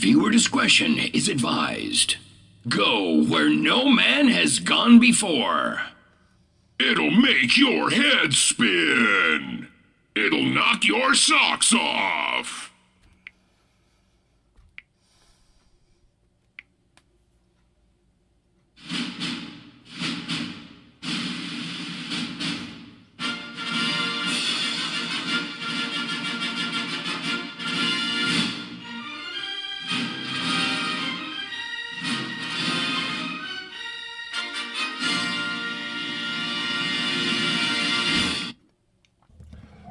Viewer discretion is advised. Go where no man has gone before. It'll make your head spin. It'll knock your socks off.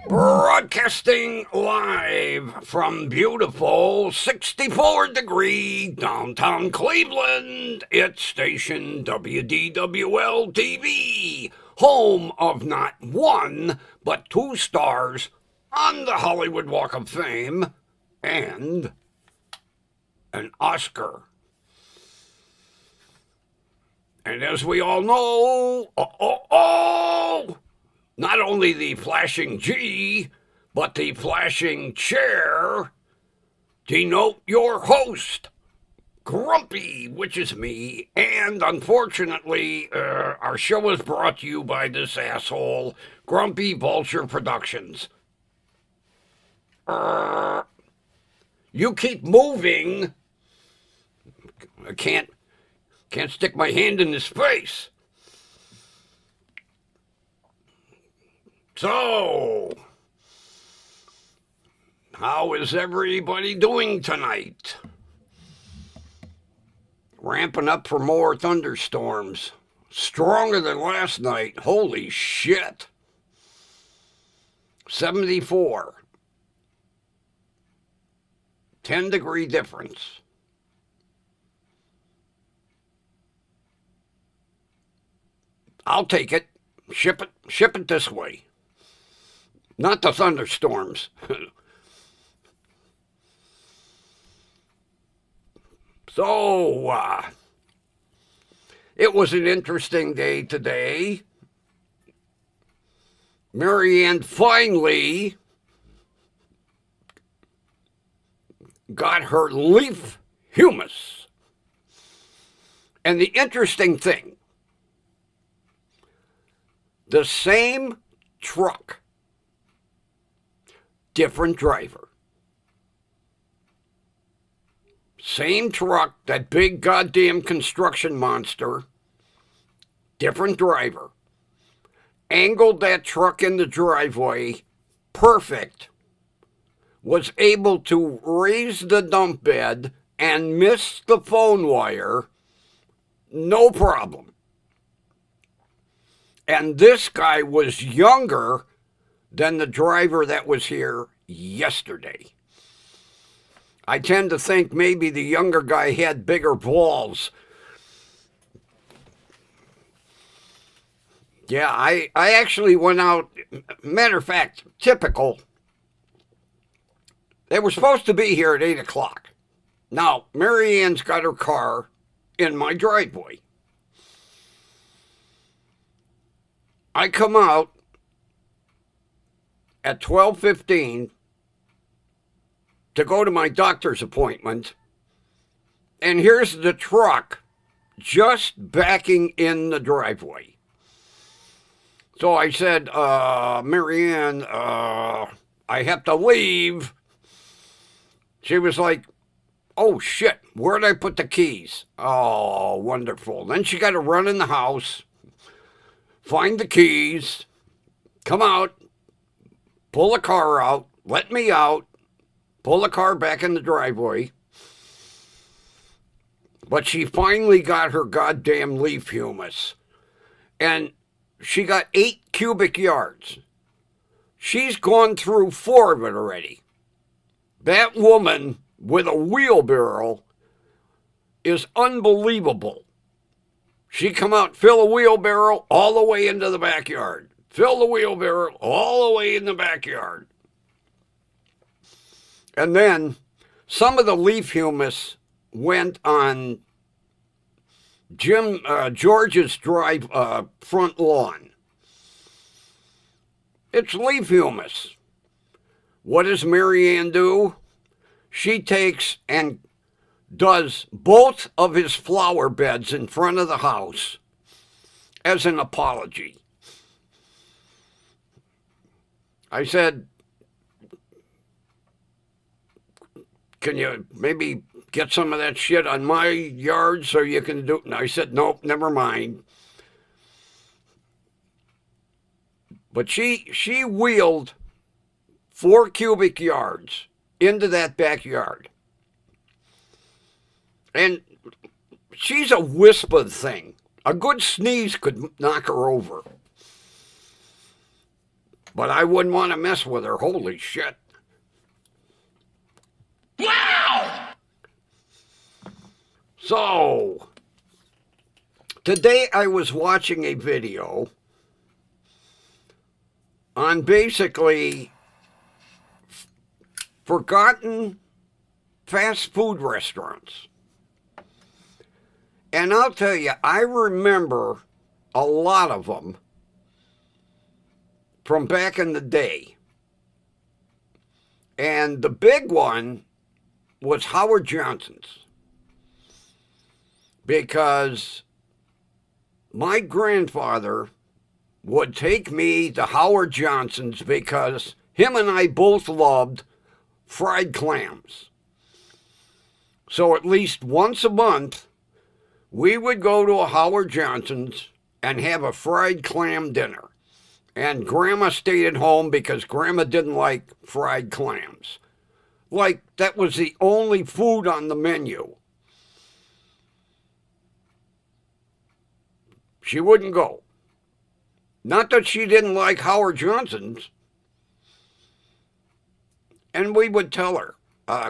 Broadcasting live from beautiful 64-degree downtown Cleveland, it's station WDWL TV, home of not one, but 2 stars on the Hollywood Walk of Fame and an Oscar. And as we all know, not only the flashing G, but the flashing chair denote your host, Grumpy, which is me. And unfortunately, our show is brought to you by this asshole, Grumpy Vulture Productions. You keep moving. I can't stick my hand in his face. So, how is everybody doing tonight? Ramping up for more thunderstorms. Stronger than last night. Holy shit. 74. 10-degree difference. I'll take it. Ship it this way. Not the thunderstorms. So, it was an interesting day today. Marianne finally got her leaf humus. And the interesting thing, the same truck, different driver. Same truck, that big goddamn construction monster, different driver. Angled that truck in the driveway, perfect. Was able to raise the dump bed and miss the phone wire, no problem. And this guy was younger than the driver that was here yesterday. I tend to think maybe the younger guy had bigger balls. Yeah, I actually went out, matter of fact, typical. They were supposed to be here at 8 o'clock. Now, Marianne's got her car in my driveway. I come out at 12:15 to go to my doctor's appointment, and here's the truck just backing in the driveway. So I said, Marianne, I have to leave. She was like, oh shit, where'd I put the keys? Oh, wonderful. Then she got to run in the house, find the keys, come out, pull the car out, let me out, pull the car back in the driveway. But she finally got her goddamn leaf humus. And she got 8 cubic yards. She's gone through 4 of it already. That woman with a wheelbarrow is unbelievable. She come out, fill a wheelbarrow all the way into the backyard. Fill the wheelbarrow all the way in the backyard. And then some of the leaf humus went on George's drive front lawn. It's leaf humus. What does Marianne do? She takes and does both of his flower beds in front of the house as an apology. I said, can you maybe get some of that shit on my yard so you can do it? And I said, nope, never mind. But she wheeled 4 cubic yards into that backyard. And she's a whispered thing. A good sneeze could knock her over. But I wouldn't want to mess with her. Holy shit. Wow! So, today I was watching a video on basically forgotten fast food restaurants. And I'll tell you, I remember a lot of them from back in the day. And the big one was Howard Johnson's. Because my grandfather would take me to Howard Johnson's because him and I both loved fried clams. So at least once a month, we would go to a Howard Johnson's and have a fried clam dinner. And Grandma stayed at home because Grandma didn't like fried clams. Like, that was the only food on the menu. She wouldn't go. Not that she didn't like Howard Johnson's. And we would tell her,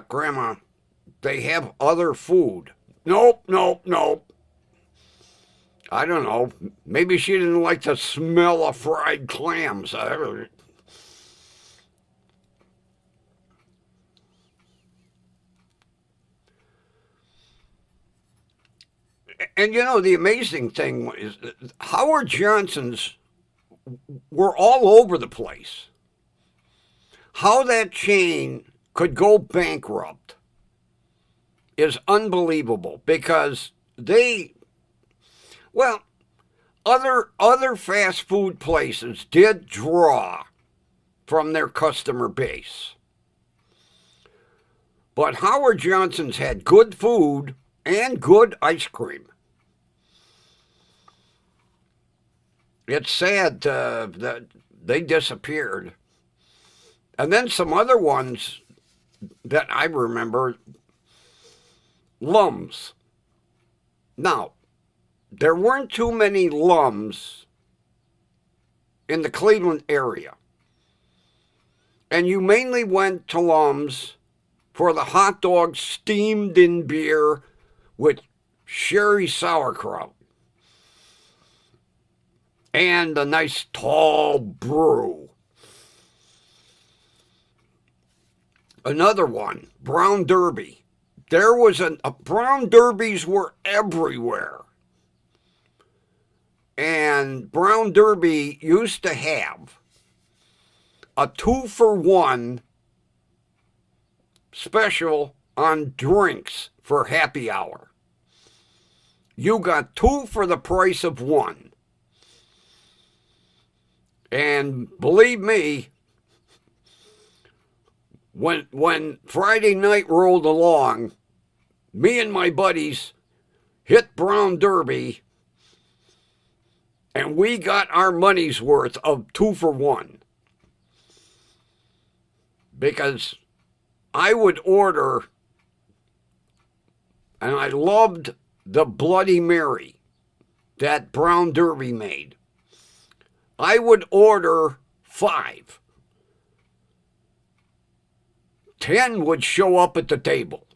Grandma, they have other food. Nope, nope, nope. I don't know. Maybe she didn't like the smell of fried clams. And you know, the amazing thing is Howard Johnson's were all over the place. How that chain could go bankrupt is unbelievable because other fast food places did draw from their customer base. But Howard Johnson's had good food and good ice cream. It's sad that they disappeared. And then some other ones that I remember, Lums. Now, there weren't too many Lums in the Cleveland area. And you mainly went to Lums for the hot dogs steamed in beer with sherry sauerkraut. And a nice tall brew. Another one, Brown Derby. There was Brown Derbies were everywhere. And Brown Derby used to have a 2-for-1 special on drinks for happy hour. You got 2 for the price of 1. And believe me, when Friday night rolled along, me and my buddies hit Brown Derby, and we got our money's worth of 2-for-1. Because I would order, and I loved the Bloody Mary that Brown Derby made. I would order 5. 10 would show up at the table.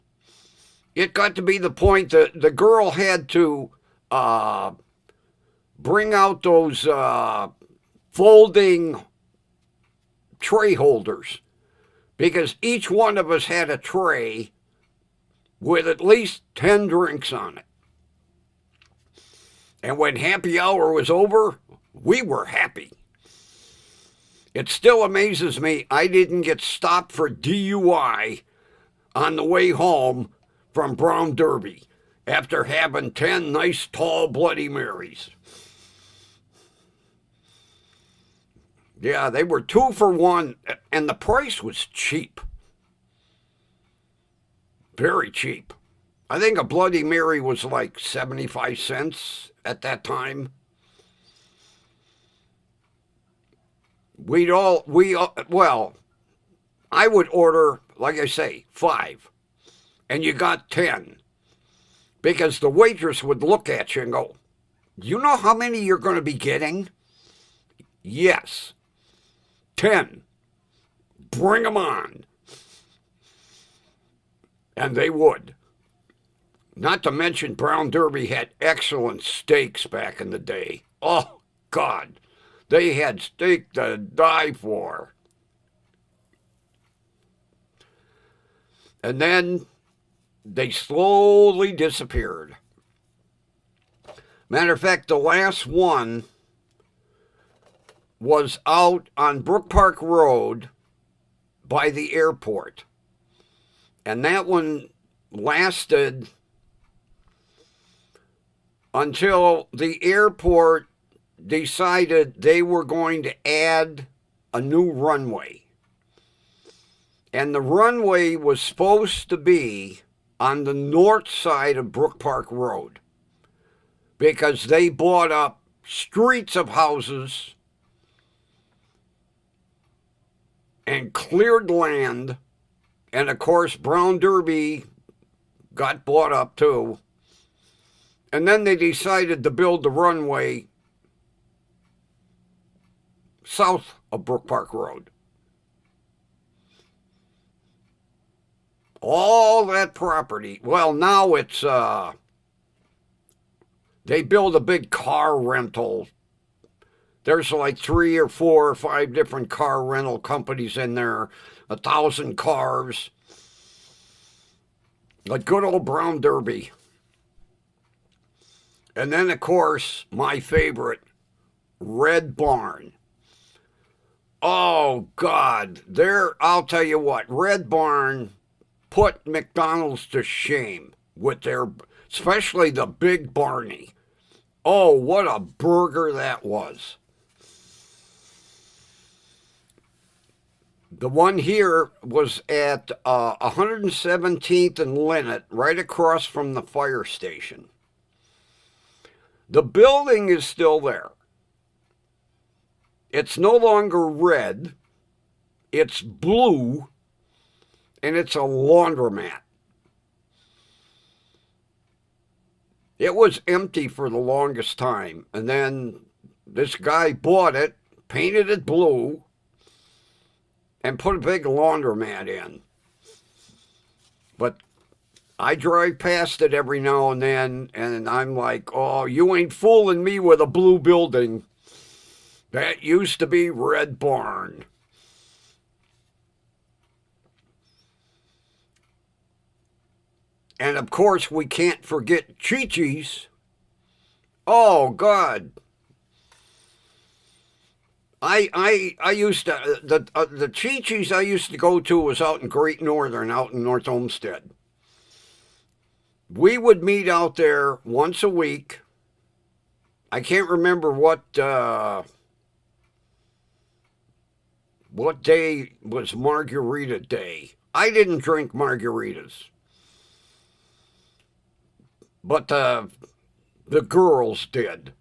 It got to be the point that the girl had to bring out those folding tray holders because each one of us had a tray with at least 10 drinks on it. And when happy hour was over, we were happy. It still amazes me I didn't get stopped for DUI on the way home from Brown Derby after having 10 nice tall Bloody Marys. Yeah, they were 2 for $1, and the price was cheap. Very cheap. I think a Bloody Mary was like 75 cents at that time. Well, I would order, like I say, 5, and you got 10, because the waitress would look at you and go, "Do you know how many you're going to be getting?" "Yes." 10. Bring them on. And they would. Not to mention Brown Derby had excellent steaks back in the day. Oh, God. They had steak to die for. And then they slowly disappeared. Matter of fact, the last one was out on Brook Park Road by the airport. And that one lasted until the airport decided they were going to add a new runway. And the runway was supposed to be on the north side of Brook Park Road, because they bought up streets of houses and cleared land, and of course Brown Derby got bought up too. And then they decided to build the runway south of Brook Park Road. All that property, well, now it's, they build a big car rental. There's like 3 or 4 or 5 different car rental companies in there, 1,000 cars. Like good old Brown Derby. And then, of course, my favorite, Red Barn. Oh, God. I'll tell you what, Red Barn put McDonald's to shame with their, especially the Big Barney. Oh, what a burger that was. The one here was at 117th and Linnet, right across from the fire station. The building is still there. It's no longer red. It's blue, and it's a laundromat. It was empty for the longest time, and then this guy bought it, painted it blue, and put a big laundromat in. But I drive past it every now and then, and I'm like, oh, you ain't fooling me with a blue building. That used to be Red Barn. And of course, we can't forget Chi-Chi's. Oh, God. I used to, the Chi-Chi's I used to go to was out in Great Northern, out in North Olmsted. We would meet out there once a week. I can't remember what day was Margarita Day. I didn't drink margaritas. But the girls did.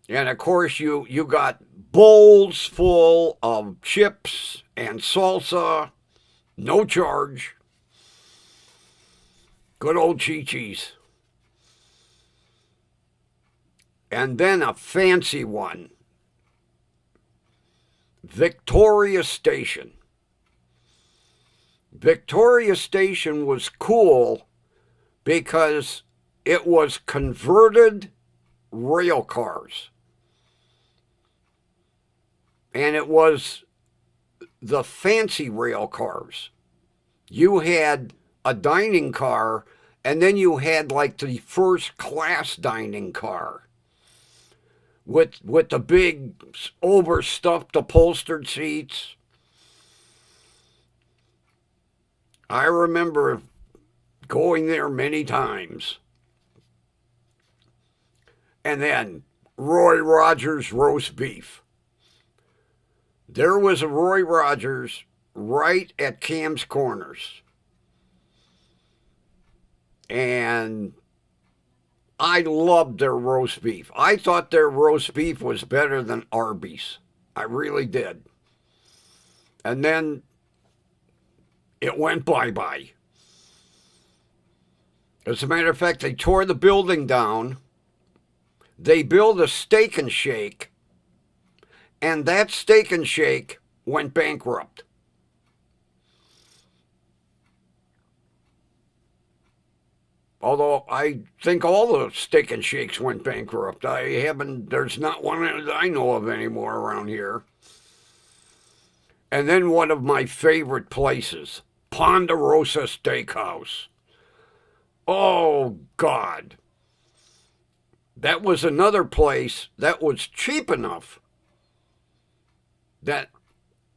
And of course you got bowls full of chips and salsa, no charge. Good old Chi-Chi's. And then a fancy one, Victoria Station. Victoria Station was cool because it was converted rail cars. And it was the fancy rail cars. You had a dining car, and then you had like the first class dining car with the big overstuffed upholstered seats. I remember going there many times. And then Roy Rogers roast beef. There was a Roy Rogers right at Cam's Corners. And I loved their roast beef. I thought their roast beef was better than Arby's. I really did. And then it went bye-bye. As a matter of fact, they tore the building down. They built a Steak and Shake, and that Steak and Shake went bankrupt. Although I think all the Steak and Shakes went bankrupt. There's not one that I know of anymore around here. And then one of my favorite places, Ponderosa Steakhouse. Oh, God. That was another place that was cheap enough that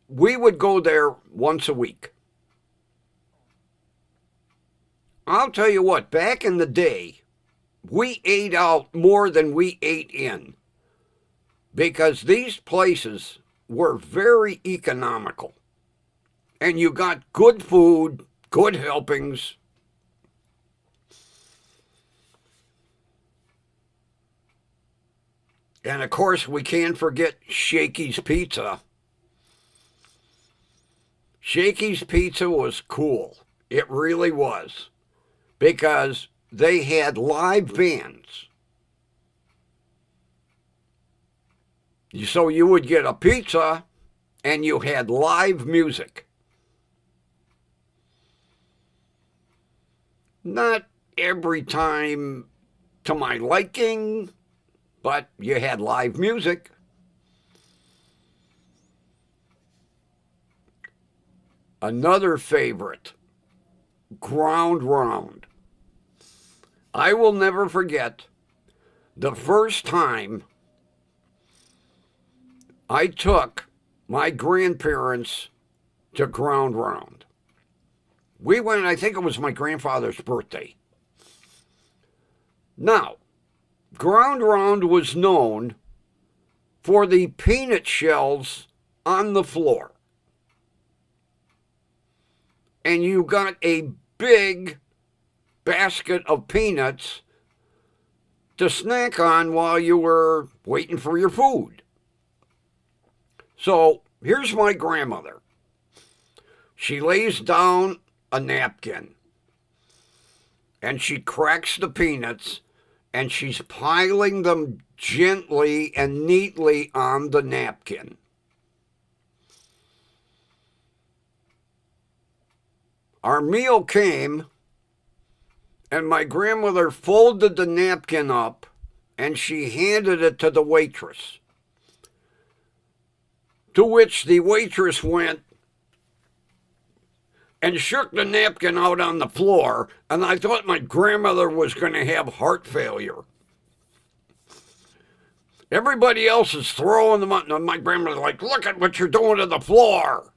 we would go there once a week. I'll tell you what, back in the day, we ate out more than we ate in because these places were very economical. And you got good food, good helpings. And of course, we can't forget Shakey's Pizza. Shakey's Pizza was cool. It really was. Because they had live bands. So you would get a pizza and you had live music. Not every time to my liking, but you had live music. Another favorite, Ground Round. I will never forget the first time I took my grandparents to Ground Round. We went, I think it was my grandfather's birthday. Now, Ground Round was known for the peanut shells on the floor. And you got a big basket of peanuts to snack on while you were waiting for your food. So here's my grandmother. She lays down a napkin and she cracks the peanuts and she's piling them gently and neatly on the napkin. Our meal came, and my grandmother folded the napkin up and she handed it to the waitress. To which the waitress went and shook the napkin out on the floor, and I thought my grandmother was going to have heart failure. Everybody else is throwing them out, and my grandmother's like, look at what you're doing to the floor.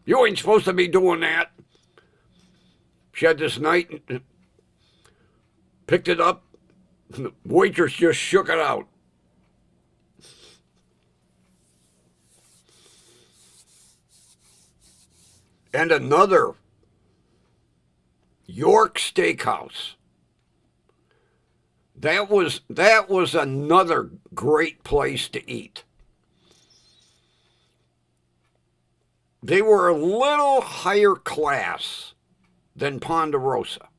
You ain't supposed to be doing that. She had this knife, picked it up, and the waitress just shook it out. And another, York Steakhouse. That was another great place to eat. They were a little higher class than Ponderosa.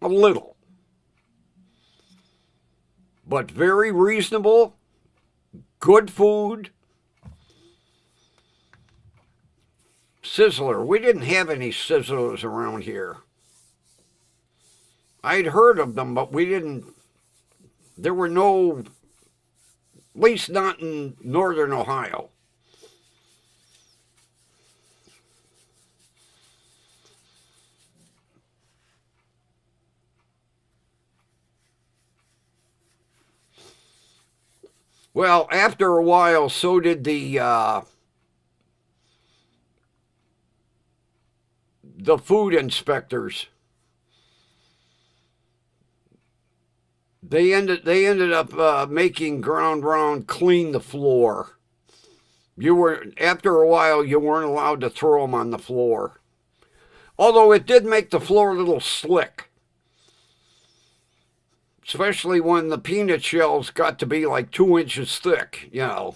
A little. But very reasonable, good food. Sizzler. We didn't have any Sizzlers around here. I'd heard of them, but we didn't. There were no, at least not in northern Ohio. Well, after a while, so did the the food inspectors, they ended up making Ground Round clean the floor. After a while, you weren't allowed to throw them on the floor. Although it did make the floor a little slick. Especially when the peanut shells got to be like 2 inches thick, you know.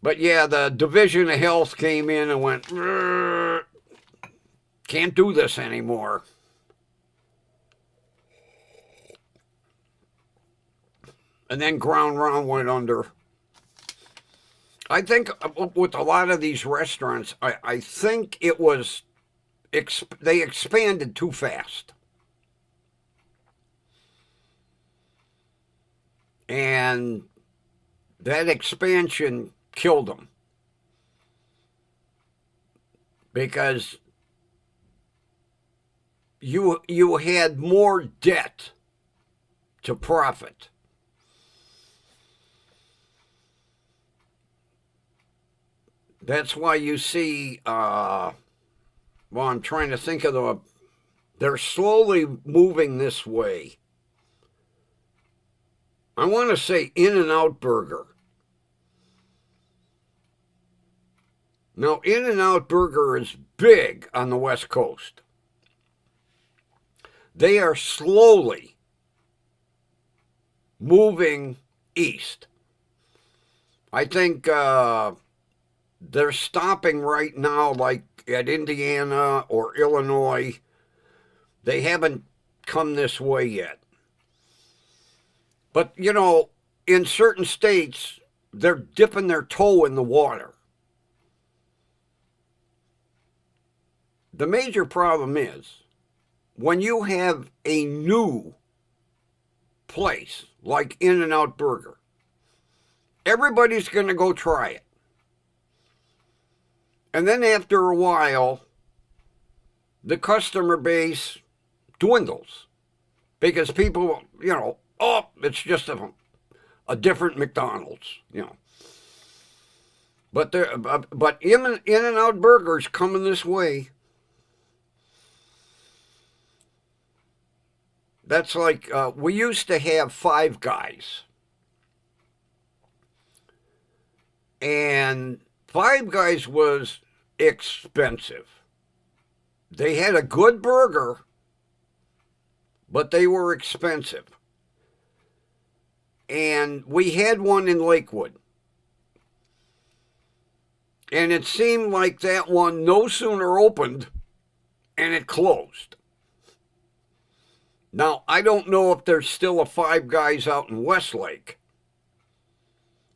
But yeah, the Division of Health came in and went, can't do this anymore. And then Ground Round went under. I think with a lot of these restaurants, I think it was, they expanded too fast. And that expansion killed them. Because you had more debt to profit. That's why you see, well, I'm trying to think of they're slowly moving this way. I want to say In-N-Out Burger. Now, In-N-Out Burger is big on the West Coast. They are slowly moving east. I think they're stopping right now, like at Indiana or Illinois. They haven't come this way yet. But, you know, in certain states, they're dipping their toe in the water. The major problem is when you have a new place like In-N-Out Burger, everybody's going to go try it. And then after a while, the customer base dwindles because people, you know, oh, it's just a different McDonald's, you know. But In-N-Out Burger's coming this way. That's like, we used to have Five Guys. And Five Guys was expensive. They had a good burger, but they were expensive. And we had one in Lakewood. And it seemed like that one no sooner opened and it closed. Now, I don't know if there's still a Five Guys out in Westlake,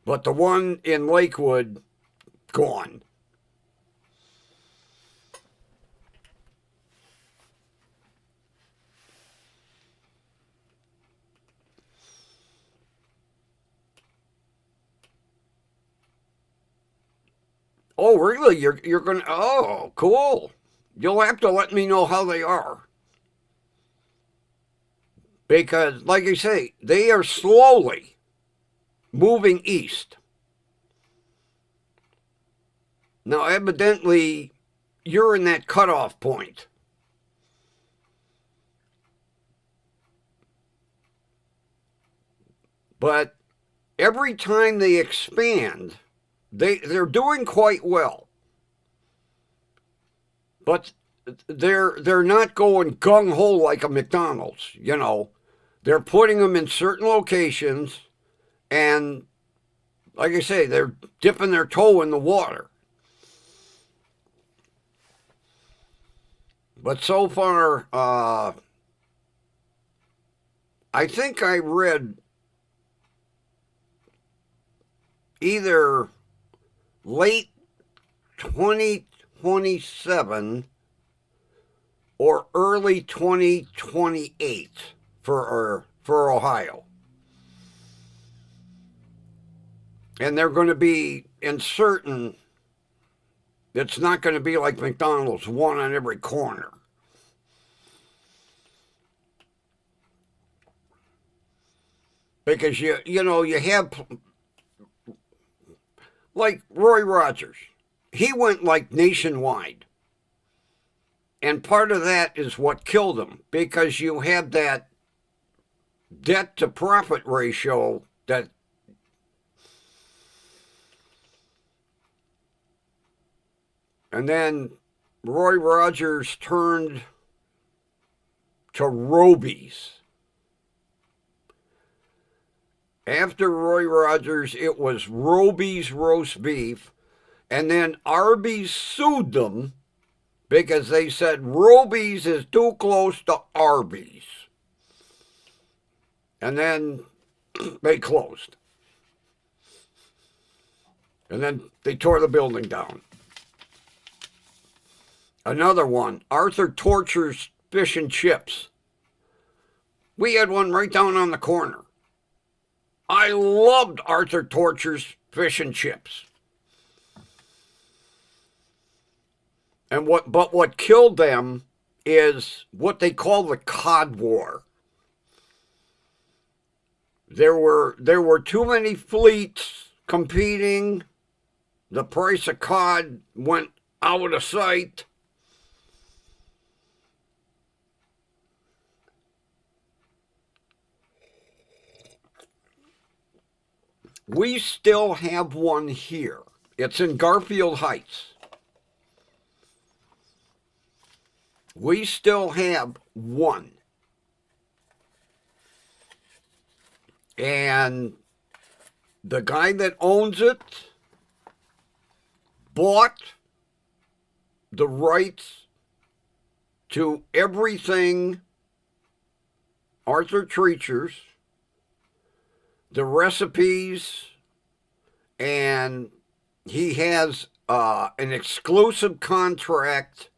but the one in Lakewood, gone. Oh, really? You're going to... Oh, cool. You'll have to let me know how they are. Because, like I say, they are slowly moving east. Now, evidently, you're in that cutoff point. But every time they expand, they're doing quite well. But they're not going gung-ho like a McDonald's, you know. They're putting them in certain locations, and like I say, they're dipping their toe in the water. But so far, I think I read either late 2027 or early 2028 for Ohio. And they're going to be in certain, it's not going to be like McDonald's, one on every corner. Because you know, you have, like Roy Rogers, he went like nationwide. And part of that is what killed them, because you had that debt to profit ratio that and then Roy Rogers turned to Robies. After Roy Rogers, it was Robies roast beef, and then Arby's sued them because they said Robies is too close to Arby's. And then they closed. And then they tore the building down. Another one, Arthur Torture's Fish and Chips. We had one right down on the corner. I loved Arthur Torture's Fish and Chips. But what killed them is what they call the cod war. There were too many fleets competing. The price of cod went out of sight. We still have one here. It's in Garfield Heights. We still have one. And the guy that owns it bought the rights to everything Arthur Treacher's, the recipes, and he has an exclusive contract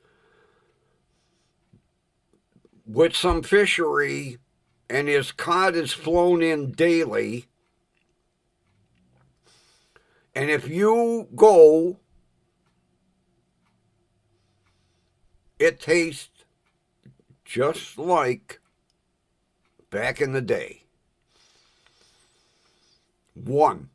with some fishery, and his cod is flown in daily. And if you go, it tastes just like back in the day. One.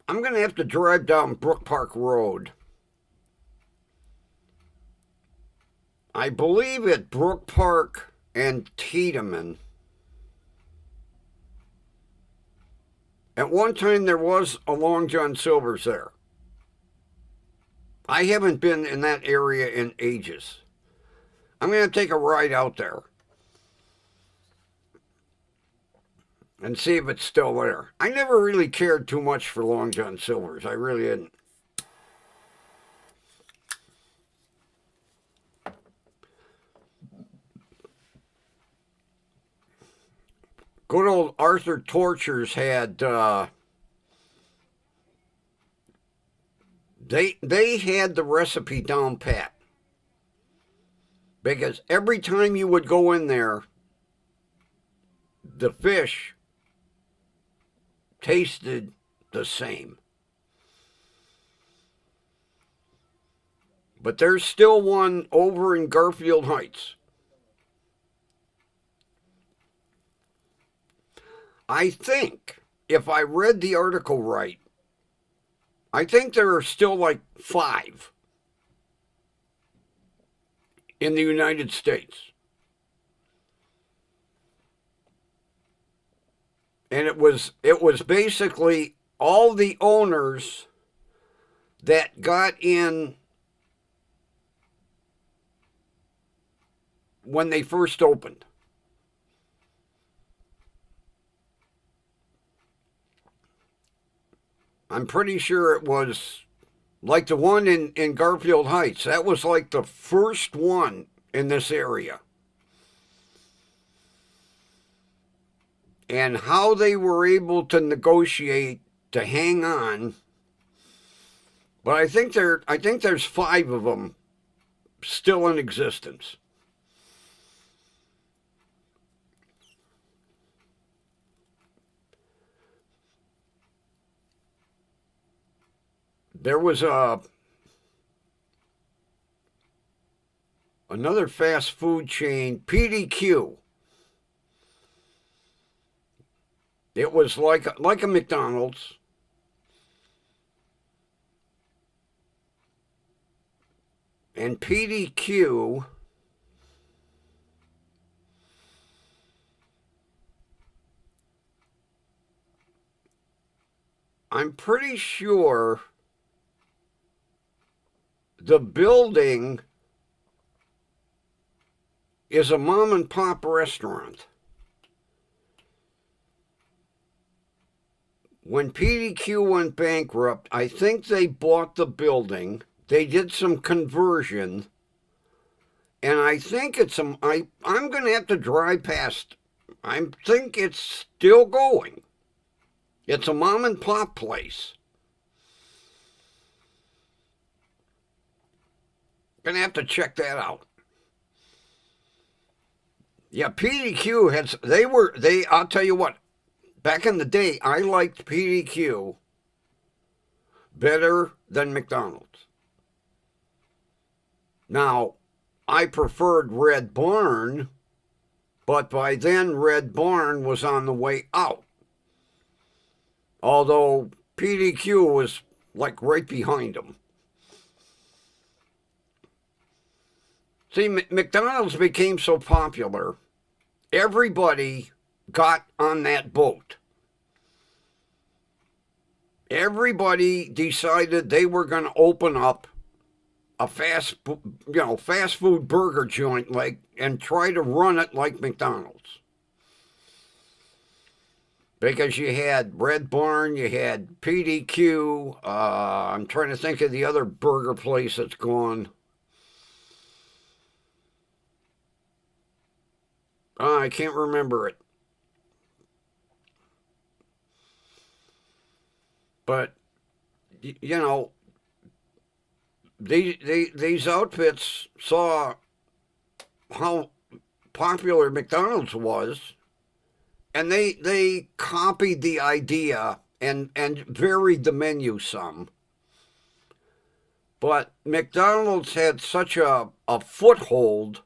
I'm going to have to drive down Brook Park Road. I believe at Brook Park and Tiedemann. At one time there was a Long John Silver's there. I haven't been in that area in ages. I'm going to take a ride out there and see if it's still there. I never really cared too much for Long John Silver's. I really didn't. Good old Arthur Tortures had they had the recipe down pat, because every time you would go in there, the fish tasted the same. But there's still one over in Garfield Heights. I think, if I read the article right, I think there are still like 5 in the United States. And it was basically all the owners that got in when they first opened. I'm pretty sure it was like the one in Garfield Heights. That was like the first one in this area. And how they were able to negotiate to hang on. But I think there's 5 of them still in existence. There was another fast food chain, PDQ. It was like a McDonald's. And PDQ I'm pretty sure the building is a mom and pop restaurant. When PDQ went bankrupt, I think they bought the building. They did some conversion. And I think I'm going to have to drive past. I think it's still going. It's a mom and pop place. Gonna have to check that out. Yeah, PDQ I'll tell you what, back in the day, I liked PDQ better than McDonald's. Now, I preferred Red Barn, but by then Red Barn was on the way out. Although PDQ was like right behind them. See, McDonald's became so popular, everybody got on that boat. Everybody decided they were going to open up a fast food burger joint and try to run it like McDonald's. Because you had Red Barn, you had PDQ. I'm trying to think of the other burger place that's gone. I can't remember it. But, you know, these outfits saw how popular McDonald's was, and they copied the idea and varied the menu some. But McDonald's had such a foothold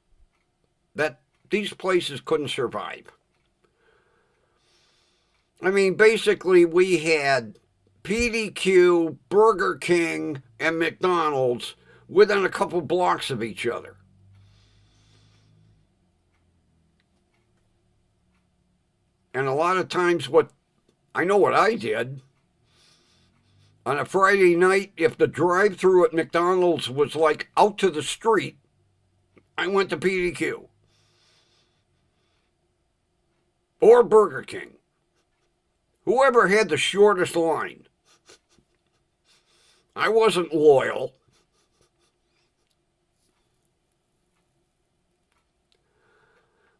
that these places couldn't survive. I mean, basically, we had PDQ, Burger King, and McDonald's within a couple blocks of each other. And a lot of times I know what I did. On a Friday night, if the drive-thru at McDonald's was like out to the street, I went to PDQ. Or Burger King. Whoever had the shortest line. I wasn't loyal.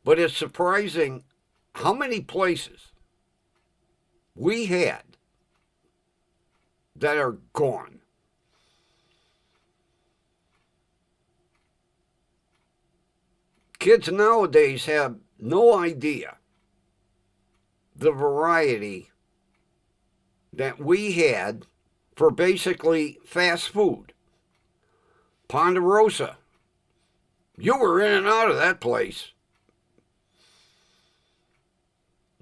But it's surprising how many places we had that are gone. Kids nowadays have no idea the variety that we had for basically fast food. Ponderosa. You were in and out of that place.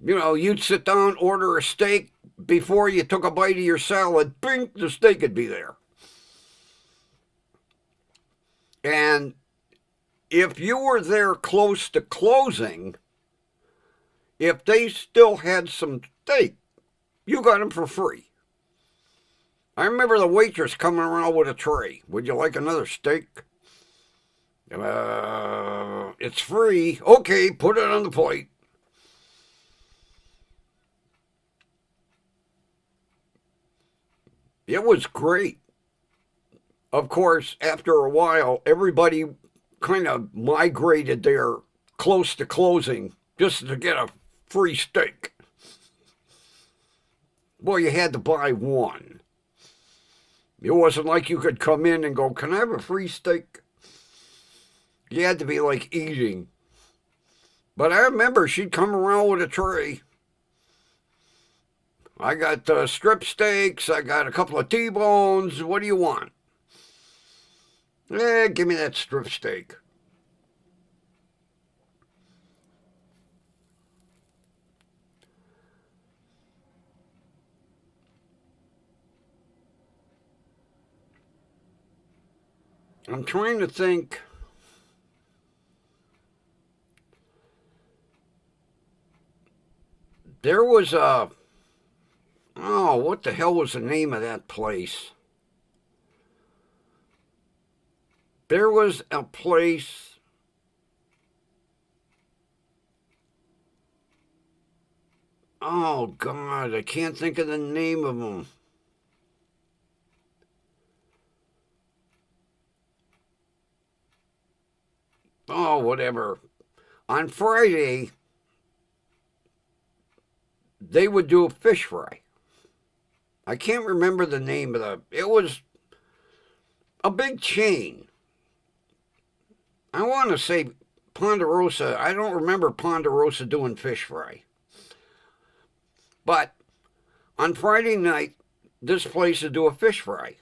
You know, you'd sit down, order a steak. Before you took a bite of your salad, bing, the steak would be there. And if you were there close to closing, if they still had some steak, you got them for free. I remember the waitress coming around with a tray. Would you like another steak? It's free. Okay, put it on the plate. It was great. Of course, after a while, everybody kind of migrated there close to closing just to get a free steak. Well, you had to buy one. It wasn't like you could come in and go, "Can I have a free steak?" You had to be like eating. But I remember she'd come around with a tray. I got strip steaks. I got a couple of T-bones. What do you want? Give me that strip steak. I'm trying to think. There was a. Oh, what the hell was the name of that place? There was a place. Oh, God, I can't think of the name of them. Oh, whatever. On Friday, they would do a fish fry. I can't remember the name of the. It was a big chain. I want to say Ponderosa. I don't remember Ponderosa doing fish fry. But on Friday night, this place would do a fish fry.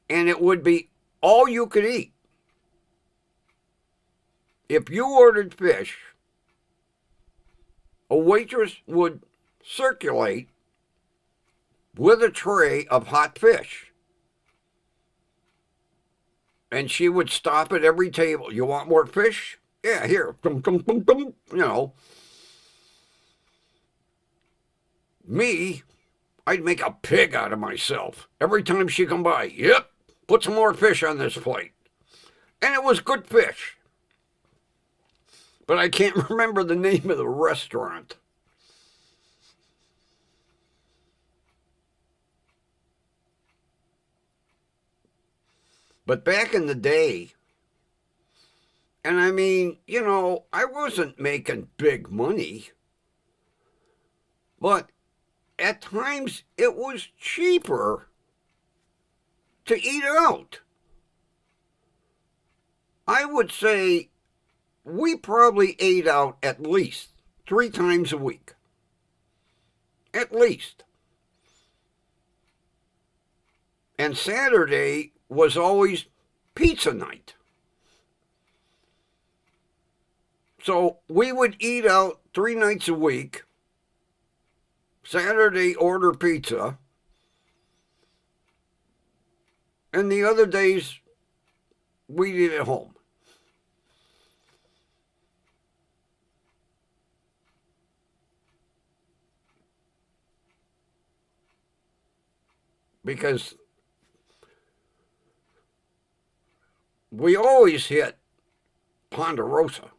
And it would be all you could eat. If you ordered fish, a waitress would circulate with a tray of hot fish. And she would stop at every table. You want more fish? Yeah, here. You know. Me, I'd make a pig out of myself. Every time she come by, yep, put some more fish on this plate. And it was good fish. But I can't remember the name of the restaurant. But back in the day, and I mean, you know, I wasn't making big money, but at times it was cheaper to eat out. I would say we probably ate out at least 3 times a week. At least. And Saturday was always pizza night. So we would eat out 3 nights a week. Saturday, order pizza. And the other days, we'd eat at home. Because we always hit Ponderosa.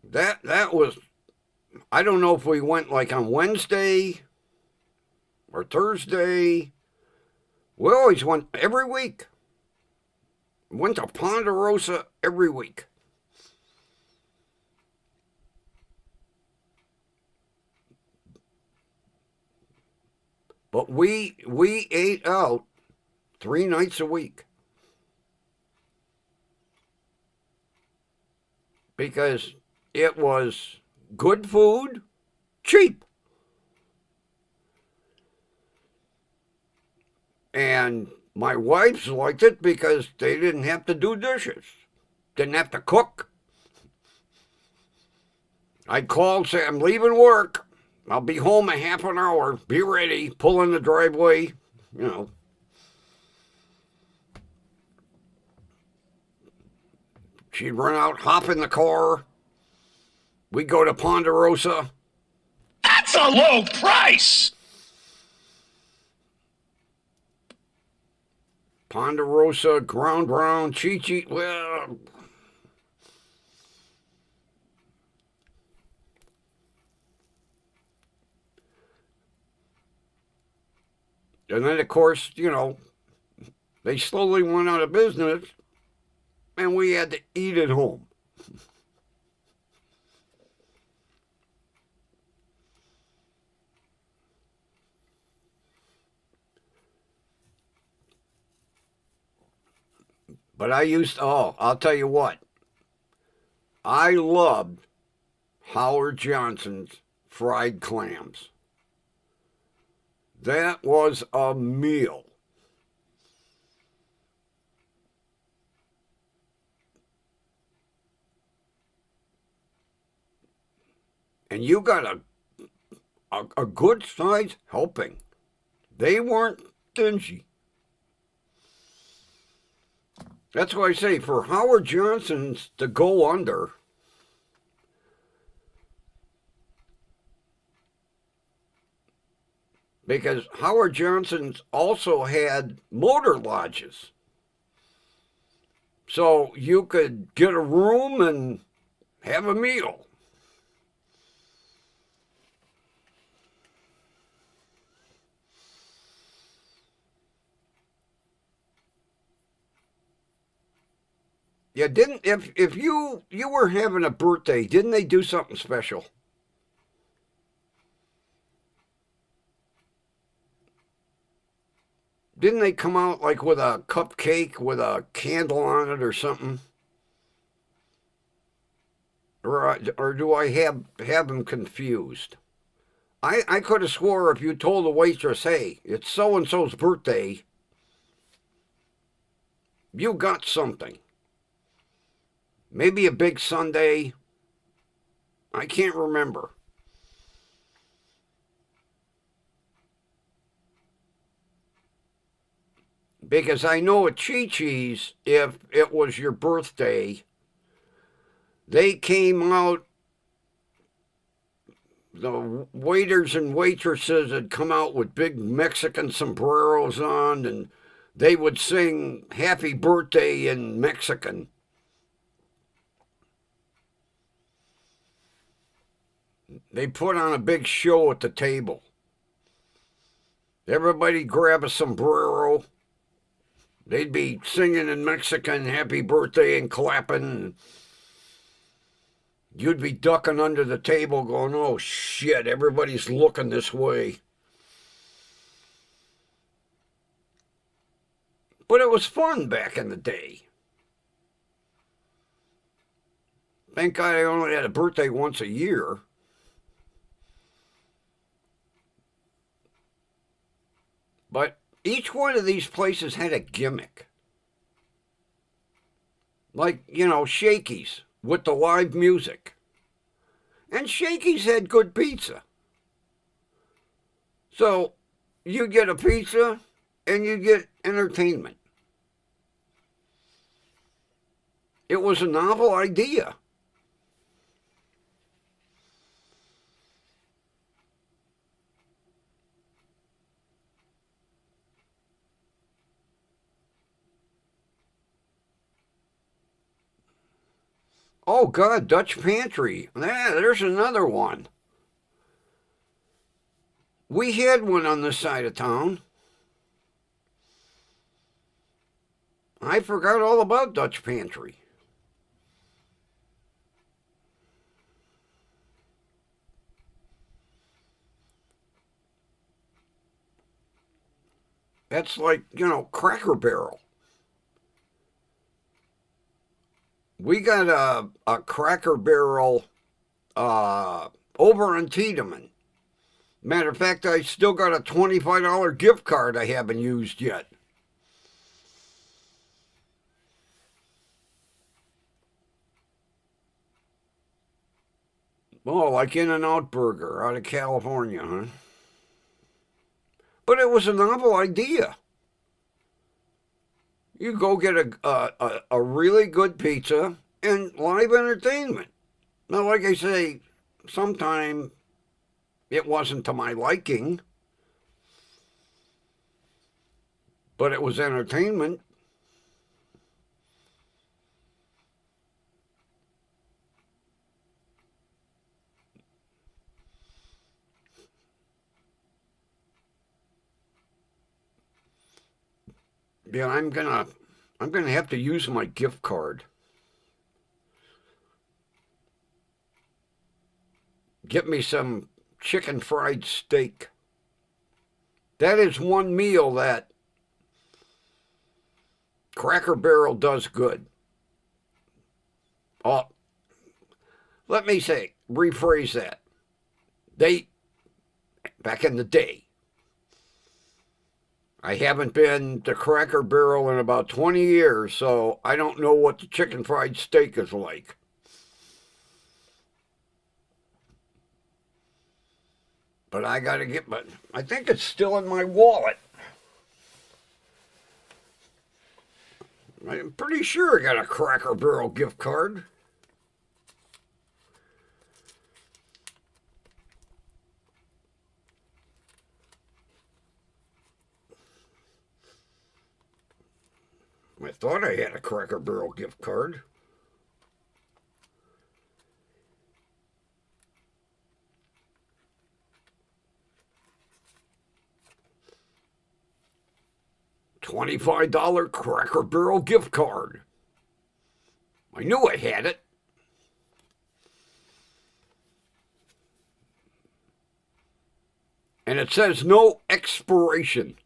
That was, I don't know if we went like on Wednesday or Thursday. We always went every week. Went to Ponderosa every week. But we ate out 3 nights a week. Because it was good food, cheap. And my wives liked it because they didn't have to do dishes, didn't have to cook. I'd call, say, I'm leaving work. I'll be home a half an hour. Be ready. Pull in the driveway, you know. She'd run out, hop in the car. We'd go to Ponderosa. That's a low price! Ponderosa, ground round, Chi-Chi. Well, and then, of course, you know, they slowly went out of business, and we had to eat at home. But I'll tell you what. I loved Howard Johnson's fried clams. That was a meal. And you got a good size helping. They weren't stingy. That's why I say for Howard Johnson's to go under, because Howard Johnson's also had motor lodges. So you could get a room and have a meal. Yeah, didn't if you were having a birthday, didn't they do something special? Didn't they come out like with a cupcake with a candle on it or something? Or do I have them confused? I could have swore if you told the waitress, hey, it's so and so's birthday, you got something. Maybe a big sundae. I can't remember. Because I know at Chi-Chi's, if it was your birthday, they came out, the waiters and waitresses had come out with big Mexican sombreros on, and they would sing happy birthday in Mexican. They put on a big show at the table. Everybody grab a sombrero. They'd be singing in Mexican, happy birthday, and clapping. You'd be ducking under the table going, oh shit, everybody's looking this way. But it was fun back in the day. Thank God I only had a birthday once a year. But each one of these places had a gimmick. Like, Shakey's with the live music. And Shakey's had good pizza. So you get a pizza and you get entertainment. It was a novel idea. Oh, God, Dutch Pantry. Yeah, there's another one. We had one on this side of town. I forgot all about Dutch Pantry. That's like, Cracker Barrel. We got a Cracker Barrel over in Tiedemann. Matter of fact, I still got a $25 gift card I haven't used yet. Oh, like In-N-Out Burger out of California, huh? But it was a novel idea. You go get a really good pizza and live entertainment. Now, like I say, sometime it wasn't to my liking, but it was entertainment. Yeah, I'm gonna have to use my gift card. Get me some chicken fried steak. That is one meal that Cracker Barrel does good. Oh, let me rephrase that. Back in the day, I haven't been to Cracker Barrel in about 20 years, so I don't know what the chicken fried steak is like. But I think it's still in my wallet. I'm pretty sure I got a Cracker Barrel gift card. I thought I had a Cracker Barrel gift card. $25 Cracker Barrel gift card. I knew I had it. And it says no expiration.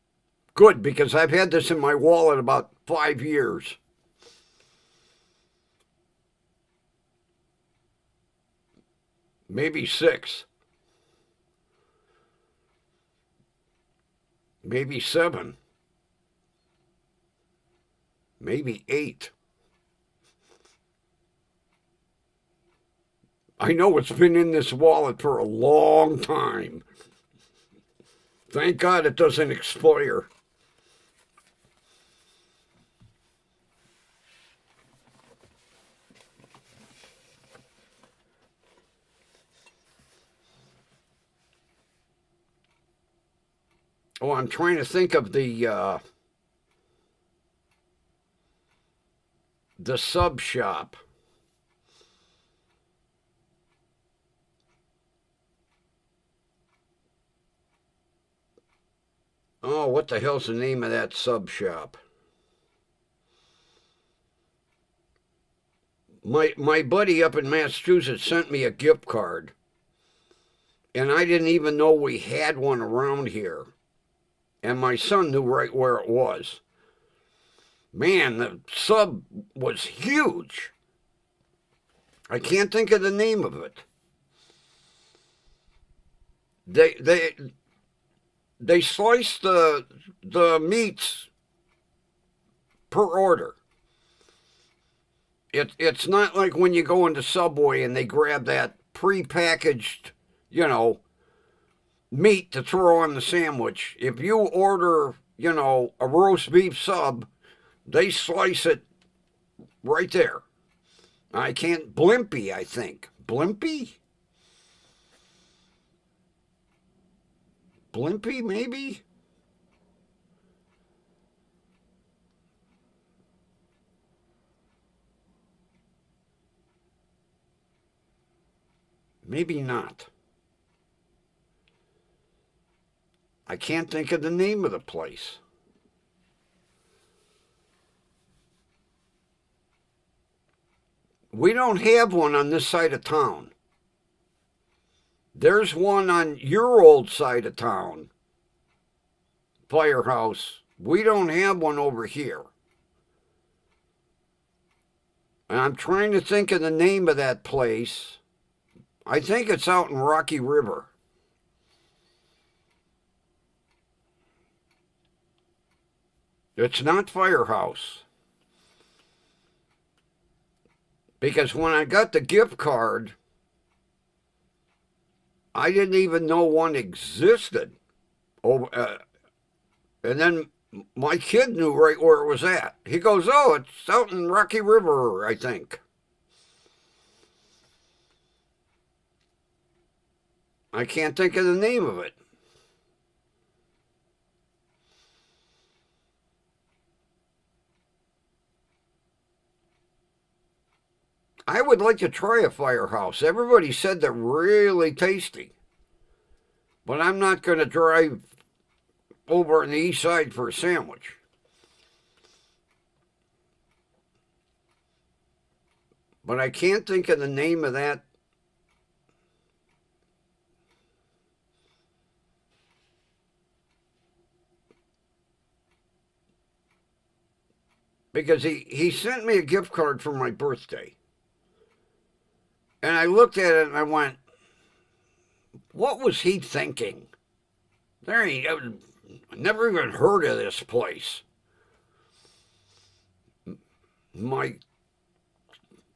Good, because I've had this in my wallet about 5 years. Maybe 6. Maybe 7. Maybe 8. I know it's been in this wallet for a long time. Thank God it doesn't expire. Oh, I'm trying to think of the sub shop. Oh, what the hell's the name of that sub shop? My buddy up in Massachusetts sent me a gift card, and I didn't even know we had one around here. And my son knew right where it was. Man, the sub was huge. I can't think of the name of it. They slice the meats per order. It's not like when you go into Subway and they grab that prepackaged, meat to throw on the sandwich. If you order, a roast beef sub, they slice it right there. Blimpie, I think. Blimpie? Blimpie, maybe? Maybe not. I can't think of the name of the place. We don't have one on this side of town. There's one on your old side of town, Firehouse. We don't have one over here. And I'm trying to think of the name of that place. I think it's out in Rocky River. It's not Firehouse. Because when I got the gift card, I didn't even know one existed. And then my kid knew right where it was at. He goes, oh, it's out in Rocky River, I think. I can't think of the name of it. I would like to try a Firehouse. Everybody said they're really tasty. But I'm not going to drive over on the east side for a sandwich. But I can't think of the name of that. Because he sent me a gift card for my birthday. And I looked at it and I went, what was he thinking? I never even heard of this place. My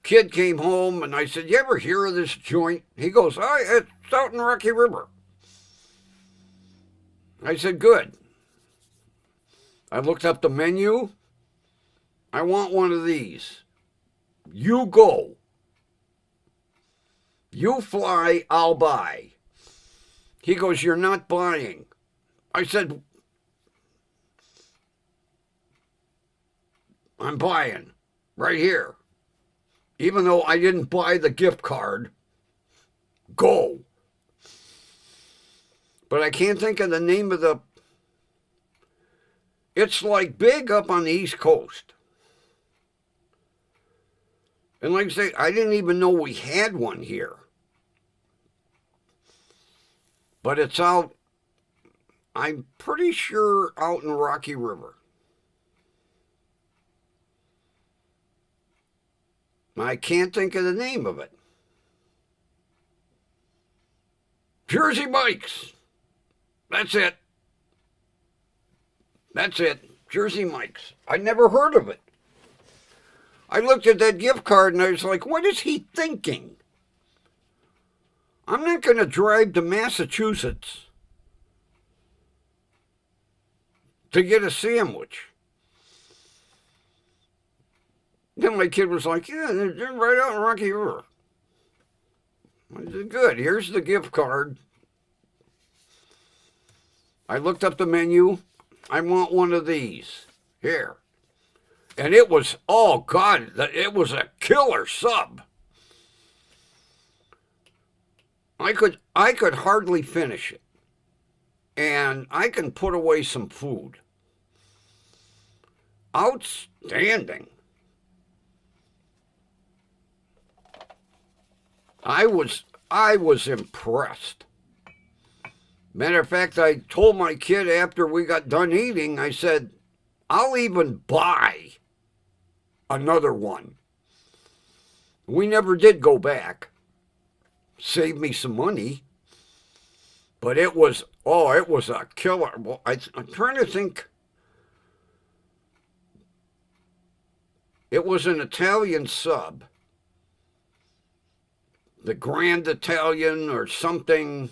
kid came home and I said, you ever hear of this joint? He goes, oh, it's out in Rocky River. I said, good. I looked up the menu. I want one of these. You go. You fly, I'll buy. He goes, you're not buying. I said, I'm buying right here. Even though I didn't buy the gift card, go. But I can't think of the name of the... It's like big up on the East Coast. And like I say, I didn't even know we had one here. But it's out, I'm pretty sure out in Rocky River. I can't think of the name of it. Jersey Mike's. That's it. That's it. Jersey Mike's. I never heard of it. I looked at that gift card and I was like, what is he thinking? I'm not going to drive to Massachusetts to get a sandwich. Then my kid was like, yeah, they're right out in Rocky River. I said, good, here's the gift card. I looked up the menu. I want one of these. Here. And it was, oh God, it was a killer sub. I could hardly finish it. And I can put away some food. Outstanding. I was impressed. Matter of fact, I told my kid after we got done eating, I said, I'll even buy another one. We never did go back. Saved me some money. But it was a killer. Well, I'm trying to think. It was an Italian sub. The Grand Italian or something.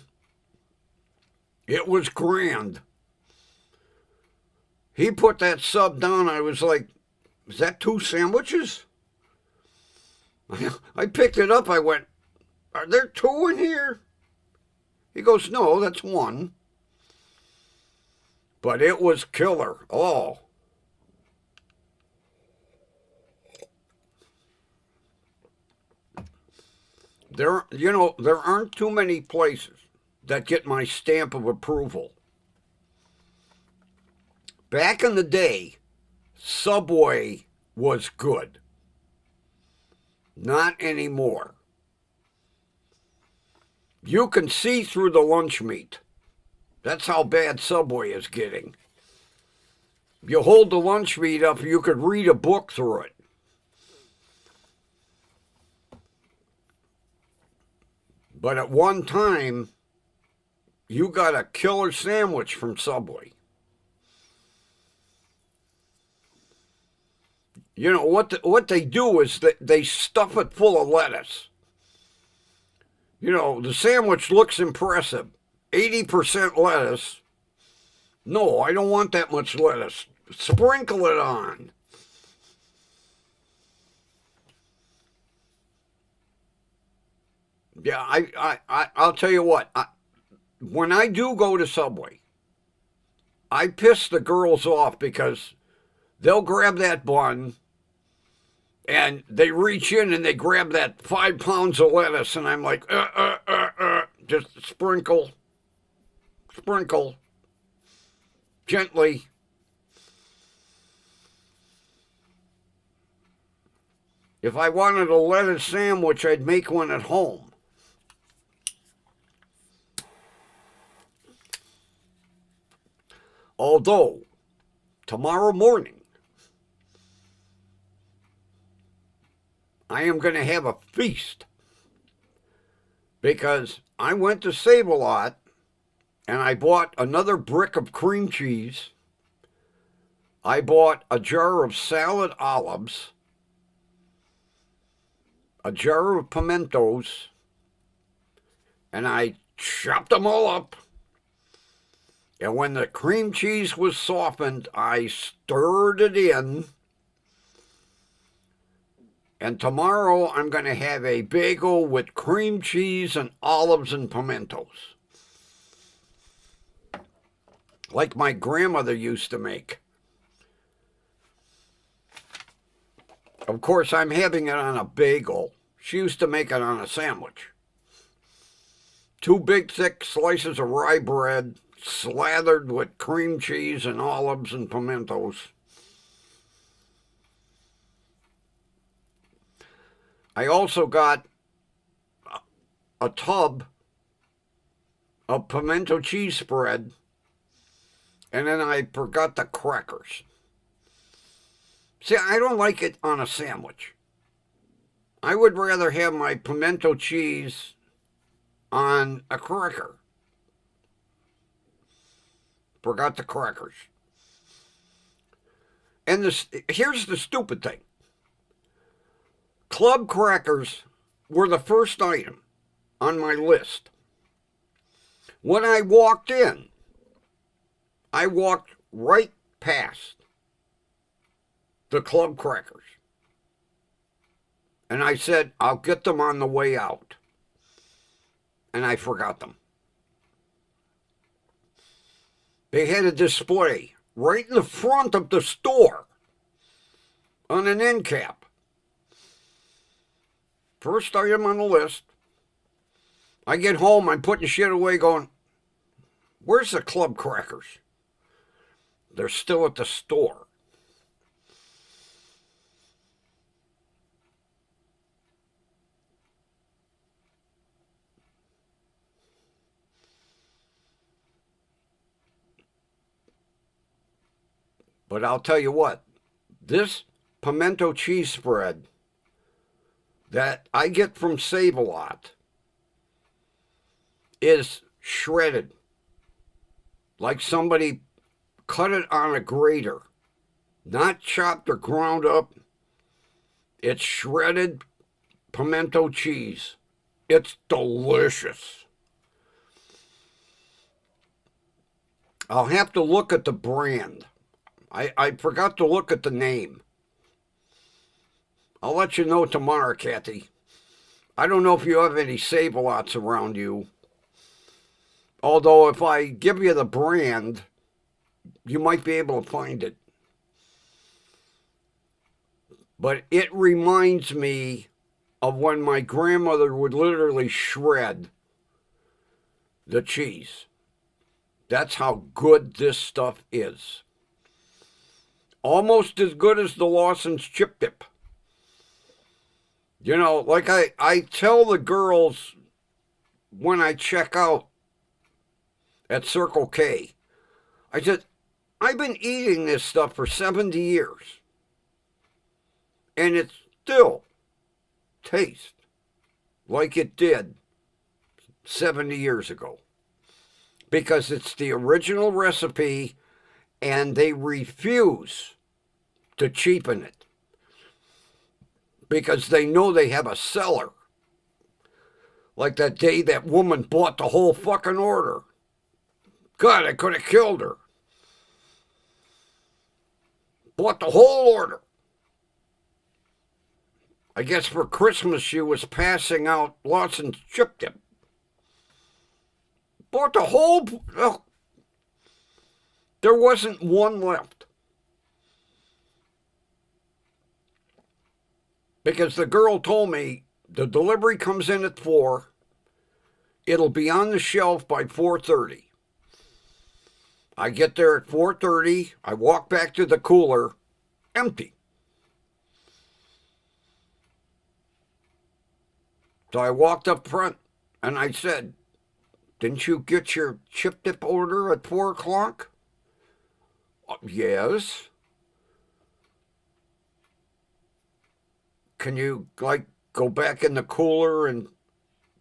It was grand. He put that sub down. I was like, is that 2 sandwiches? I picked it up. I went, are there 2 in here? He goes, no, that's 1. But it was killer. Oh. There aren't too many places that get my stamp of approval. Back in the day, Subway was good. Not anymore. You can see through the lunch meat. That's how bad Subway is getting. You hold the lunch meat up, you could read a book through it. But at one time, you got a killer sandwich from Subway. You know, what they do is they stuff it full of lettuce. You know, the sandwich looks impressive. 80% lettuce. No, I don't want that much lettuce. Sprinkle it on. Yeah, I'll tell you what. When I do go to Subway, I piss the girls off because they'll grab that bun and they reach in and they grab that 5 pounds of lettuce, and I'm like, just sprinkle, gently. If I wanted a lettuce sandwich, I'd make one at home. Although, tomorrow morning, I am going to have a feast because I went to Save-A-Lot and I bought another brick of cream cheese. I bought a jar of salad olives, a jar of pimentos, and I chopped them all up. And when the cream cheese was softened, I stirred it in. And tomorrow I'm going to have a bagel with cream cheese and olives and pimentos. Like my grandmother used to make. Of course, I'm having it on a bagel. She used to make it on a sandwich. 2 big thick slices of rye bread slathered with cream cheese and olives and pimentos. I also got a tub of pimento cheese spread, and then I forgot the crackers. See, I don't like it on a sandwich. I would rather have my pimento cheese on a cracker. Forgot the crackers. And here's the stupid thing. Club crackers were the first item on my list. When I walked in, I walked right past the club crackers. And I said, I'll get them on the way out. And I forgot them. They had a display right in the front of the store on an end cap. First item on the list. I get home, I'm putting shit away going, where's the club crackers? They're still at the store. But I'll tell you what, this pimento cheese spread that I get from Save-A-Lot is shredded. Like somebody cut it on a grater. Not chopped or ground up. It's shredded pimento cheese. It's delicious. I'll have to look at the brand. I forgot to look at the name. I'll let you know tomorrow, Kathy. I don't know if you have any Save-A-Lots around you. Although if I give you the brand, you might be able to find it. But it reminds me of when my grandmother would literally shred the cheese. That's how good this stuff is. Almost as good as the Lawson's Chip Dip. You know, like I tell the girls when I check out at Circle K, I said, I've been eating this stuff for 70 years. And it still tastes like it did 70 years ago. Because it's the original recipe and they refuse to cheapen it. Because they know they have a seller. Like that day that woman bought the whole fucking order. God, I could have killed her. Bought the whole order. I guess for Christmas she was passing out Lawson's Chip Dip. Bought the whole... Oh, there wasn't one left. Because the girl told me the delivery comes in at 4. It'll be on the shelf by 4:30. I get there at 4:30. I walk back to the cooler. Empty. So I walked up front and I said, didn't you get your chip dip order at 4 o'clock? Yes. Can you, go back in the cooler and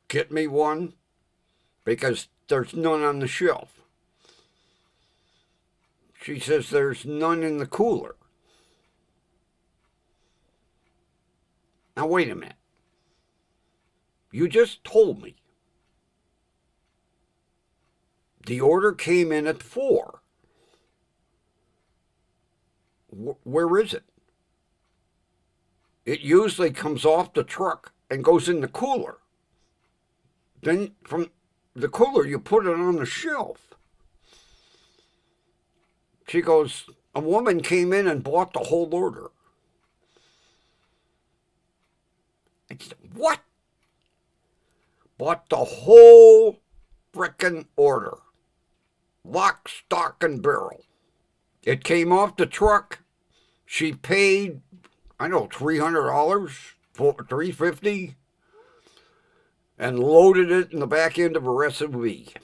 get me one? Because there's none on the shelf. She says there's none in the cooler. Now, wait a minute. You just told me the order came in at 4. Where is it? it usually comes off the truck and goes in the cooler. Then from the cooler, you put it on the shelf. She goes, a woman came in and bought the whole order. I said, what? Bought the whole frickin' order. Lock, stock, and barrel. It came off the truck. She paid, I don't know, $300, $350, and loaded it in the back end of her SUV.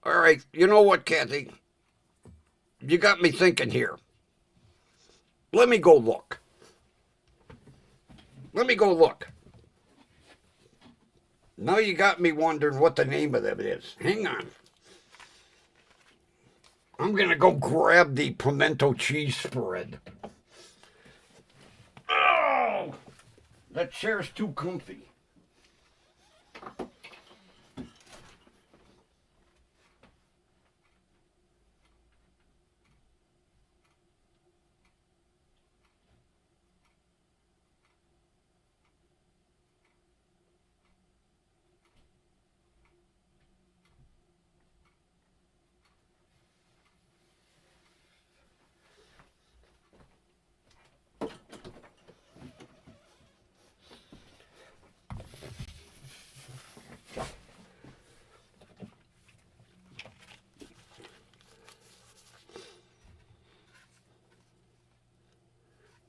All right, you know what, Kathy? You got me thinking here. Let me go look. Now you got me wondering what the name of it is. Hang on. I'm going to go grab the pimento cheese spread. Oh, that chair's too comfy.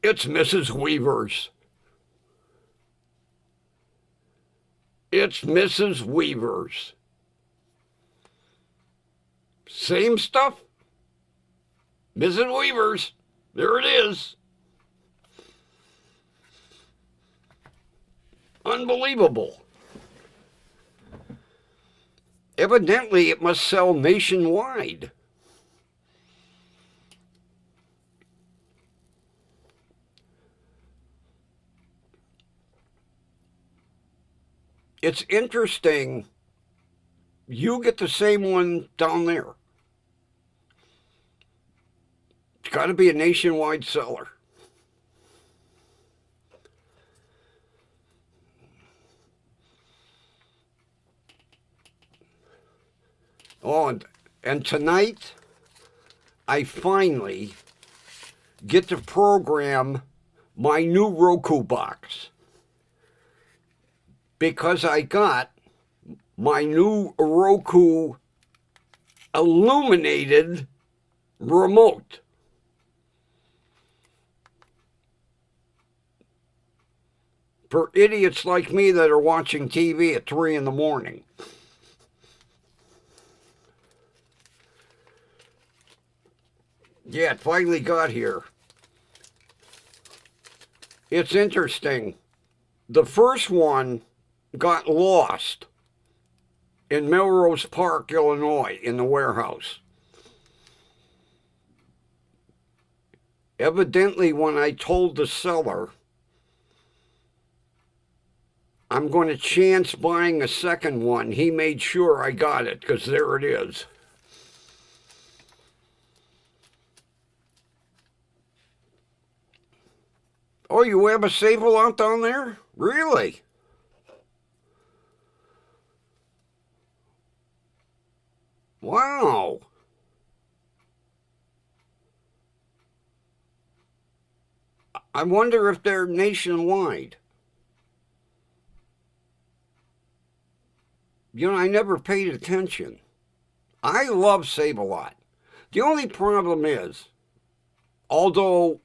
It's Mrs. Weaver's. It's Mrs. Weaver's. Same stuff. Mrs. Weaver's. There it is. Unbelievable. Evidently, it must sell nationwide. It's interesting. You get the same one down there. It's got to be a nationwide seller. Oh, and tonight, I finally get to program my new Roku box. Because I got my new Roku illuminated remote. For idiots like me that are watching TV at 3 in the morning. Yeah, it finally got here. It's interesting. The first one got lost in Melrose Park, Illinois, in the warehouse. Evidently, when I told the seller I'm going to chance buying a second one, he made sure I got it, because there it is. Oh, you have a Save-A-Lot down there? Really? Wow. I wonder if they're nationwide. You know, I never paid attention. I love Save-A-Lot. The only problem is, although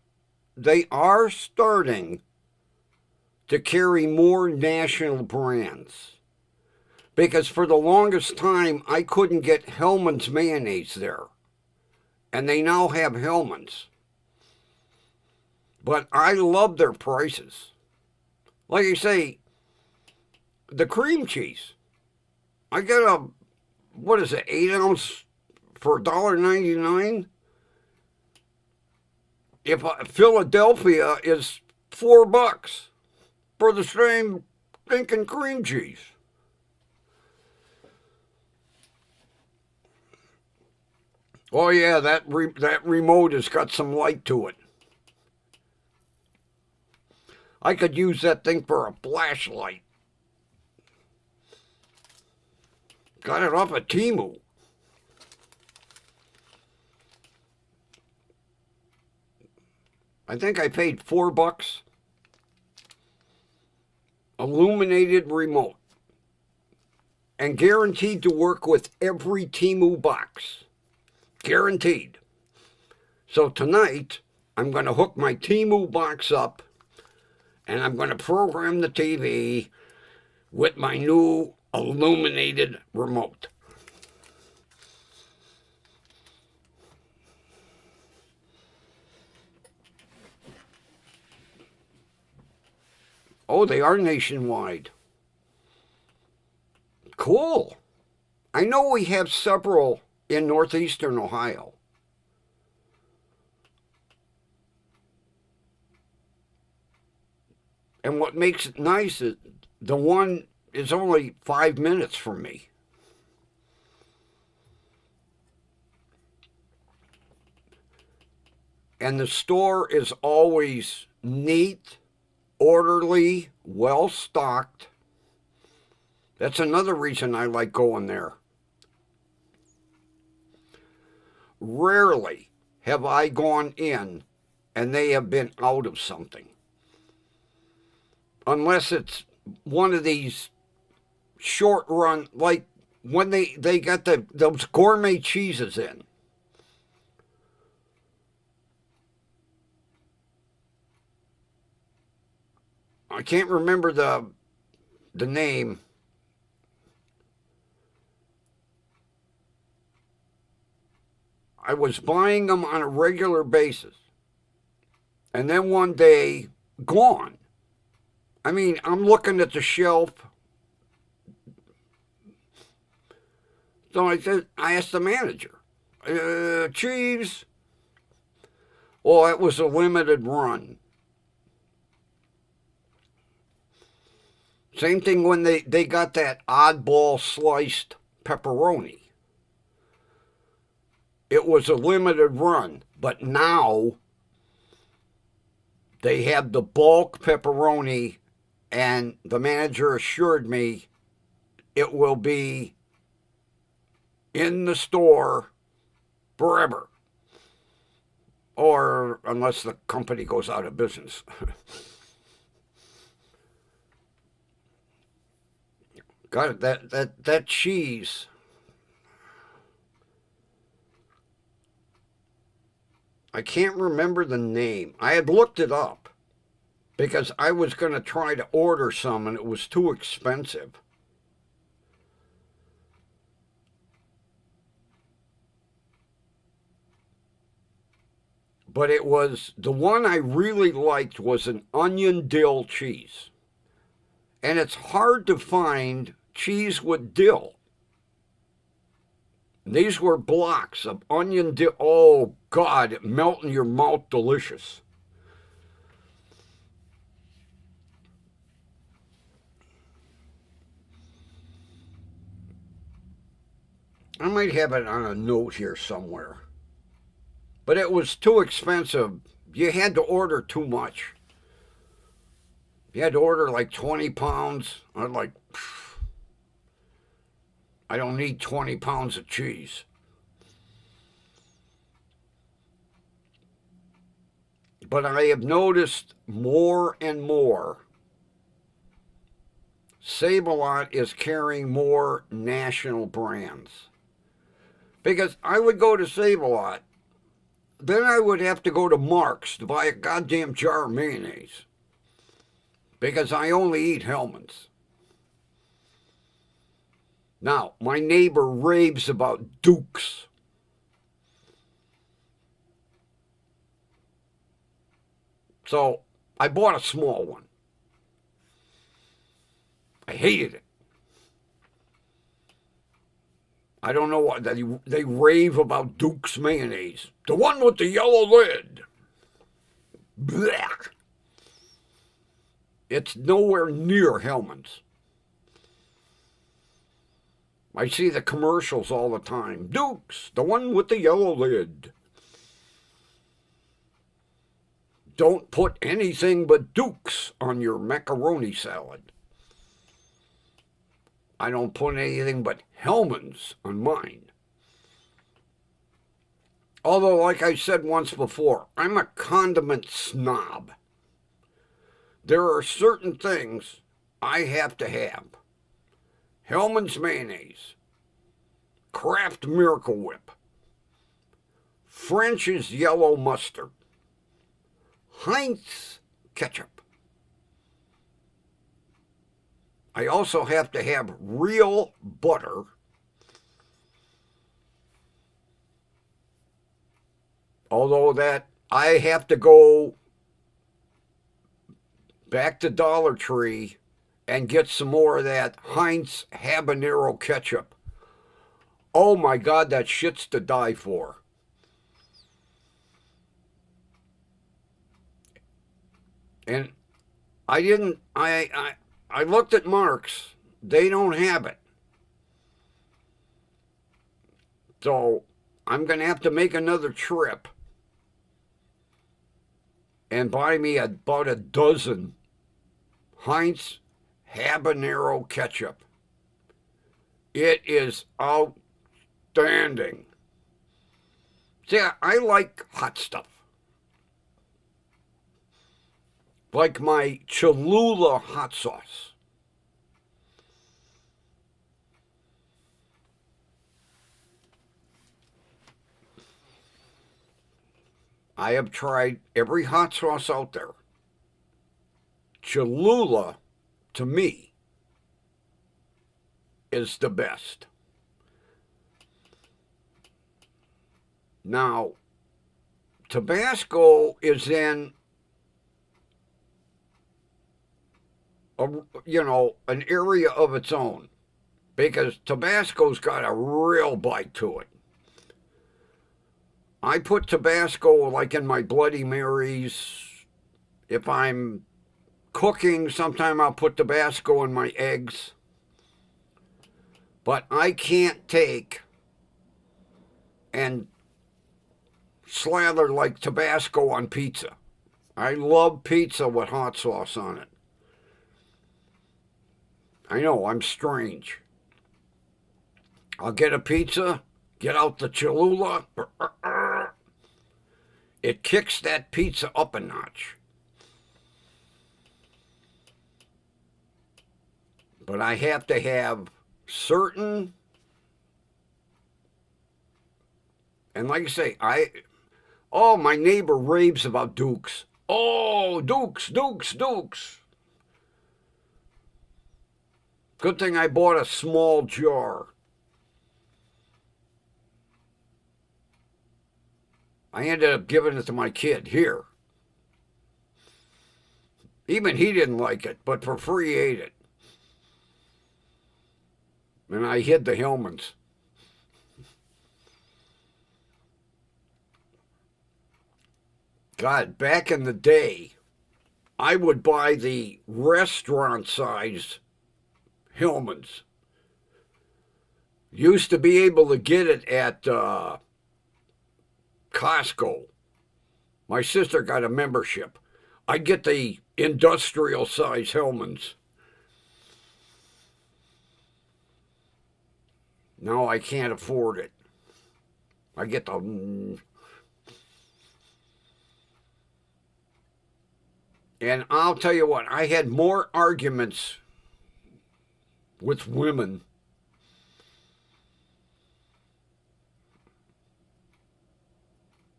they are starting to carry more national brands, because for the longest time, I couldn't get Hellmann's mayonnaise there. And they now have Hellmann's. But I love their prices. Like I say, the cream cheese. I get a, 8-ounce for $1.99? If Philadelphia is $4 for the same stinking cream cheese. Oh yeah, that remote has got some light to it. I could use that thing for a flashlight. Got it off of Temu. I think I paid $4. Illuminated remote. And guaranteed to work with every Temu box. Guaranteed. So tonight, I'm going to hook my Temu box up and I'm going to program the TV with my new illuminated remote. Oh, they are nationwide. Cool. I know we have several in northeastern Ohio. And what makes it nice is the one is only 5 minutes from me. And the store is always neat, orderly, well stocked. That's another reason I like going there. Rarely have I gone in and they have been out of something. Unless it's one of these short run, like when they got those gourmet cheeses in. I can't remember the name. I was buying them on a regular basis. And then one day, gone. I mean, I'm looking at the shelf. So I asked the manager, cheese? Oh, it was a limited run. Same thing when they got that oddball sliced pepperoni. It was a limited run, but now they have the bulk pepperoni, and the manager assured me it will be in the store forever. Or unless the company goes out of business. God, that cheese. I can't remember the name. I had looked it up because I was going to try to order some and it was too expensive. But it was, the one I really liked was an onion dill cheese. And it's hard to find cheese with dill. These were blocks of onion dill. Oh, God, it melt in your mouth, delicious. I might have it on a note here somewhere. But it was too expensive. You had to order too much. You had to order like 20 pounds. I was like, I don't need 20 pounds of cheese. But I have noticed more and more Save-A-Lot is carrying more national brands. Because I would go to Save-A-Lot, then I would have to go to Mark's to buy a goddamn jar of mayonnaise. Because I only eat Hellmann's. Now, my neighbor raves about Duke's. So, I bought a small one. I hated it. I don't know what, they rave about Duke's mayonnaise. The one with the yellow lid. Blech. It's nowhere near Hellmann's. I see the commercials all the time. Dukes, the one with the yellow lid. Don't put anything but Dukes on your macaroni salad. I don't put anything but Hellmann's on mine. Although, like I said once before, I'm a condiment snob. There are certain things I have to have. Hellmann's mayonnaise, Kraft Miracle Whip, French's yellow mustard, Heinz ketchup. I also have to have real butter. Although that I have to go back to Dollar Tree and get some more of that Heinz habanero ketchup. Oh my God, that shit's to die for. And I looked at Mark's. They don't have it. So I'm going to have to make another trip and buy me about a dozen Heinz habanero ketchup. It is outstanding. See, I like hot stuff. Like my Cholula hot sauce. I have tried every hot sauce out there. Cholula, to me, is the best. Now, Tabasco is in an area of its own, because Tabasco's got a real bite to it. I put Tabasco like in my Bloody Marys. If I'm cooking, sometime I'll put Tabasco in my eggs. But I can't take and slather like Tabasco on pizza. I love pizza with hot sauce on it. I know, I'm strange. I'll get a pizza, get out the Cholula. It kicks that pizza up a notch. But I have to have certain, and like I say, my neighbor raves about Dukes. Oh, Dukes, Dukes, Dukes. Good thing I bought a small jar. I ended up giving it to my kid. Here. Even he didn't like it, but for free he ate it. And I hid the Hellmann's. God, back in the day, I would buy the restaurant size Hellmann's. Used to be able to get it at Costco. My sister got a membership. I'd get the industrial size Hellmann's. Now I can't afford it. I get the... And I'll tell you what, I had more arguments with women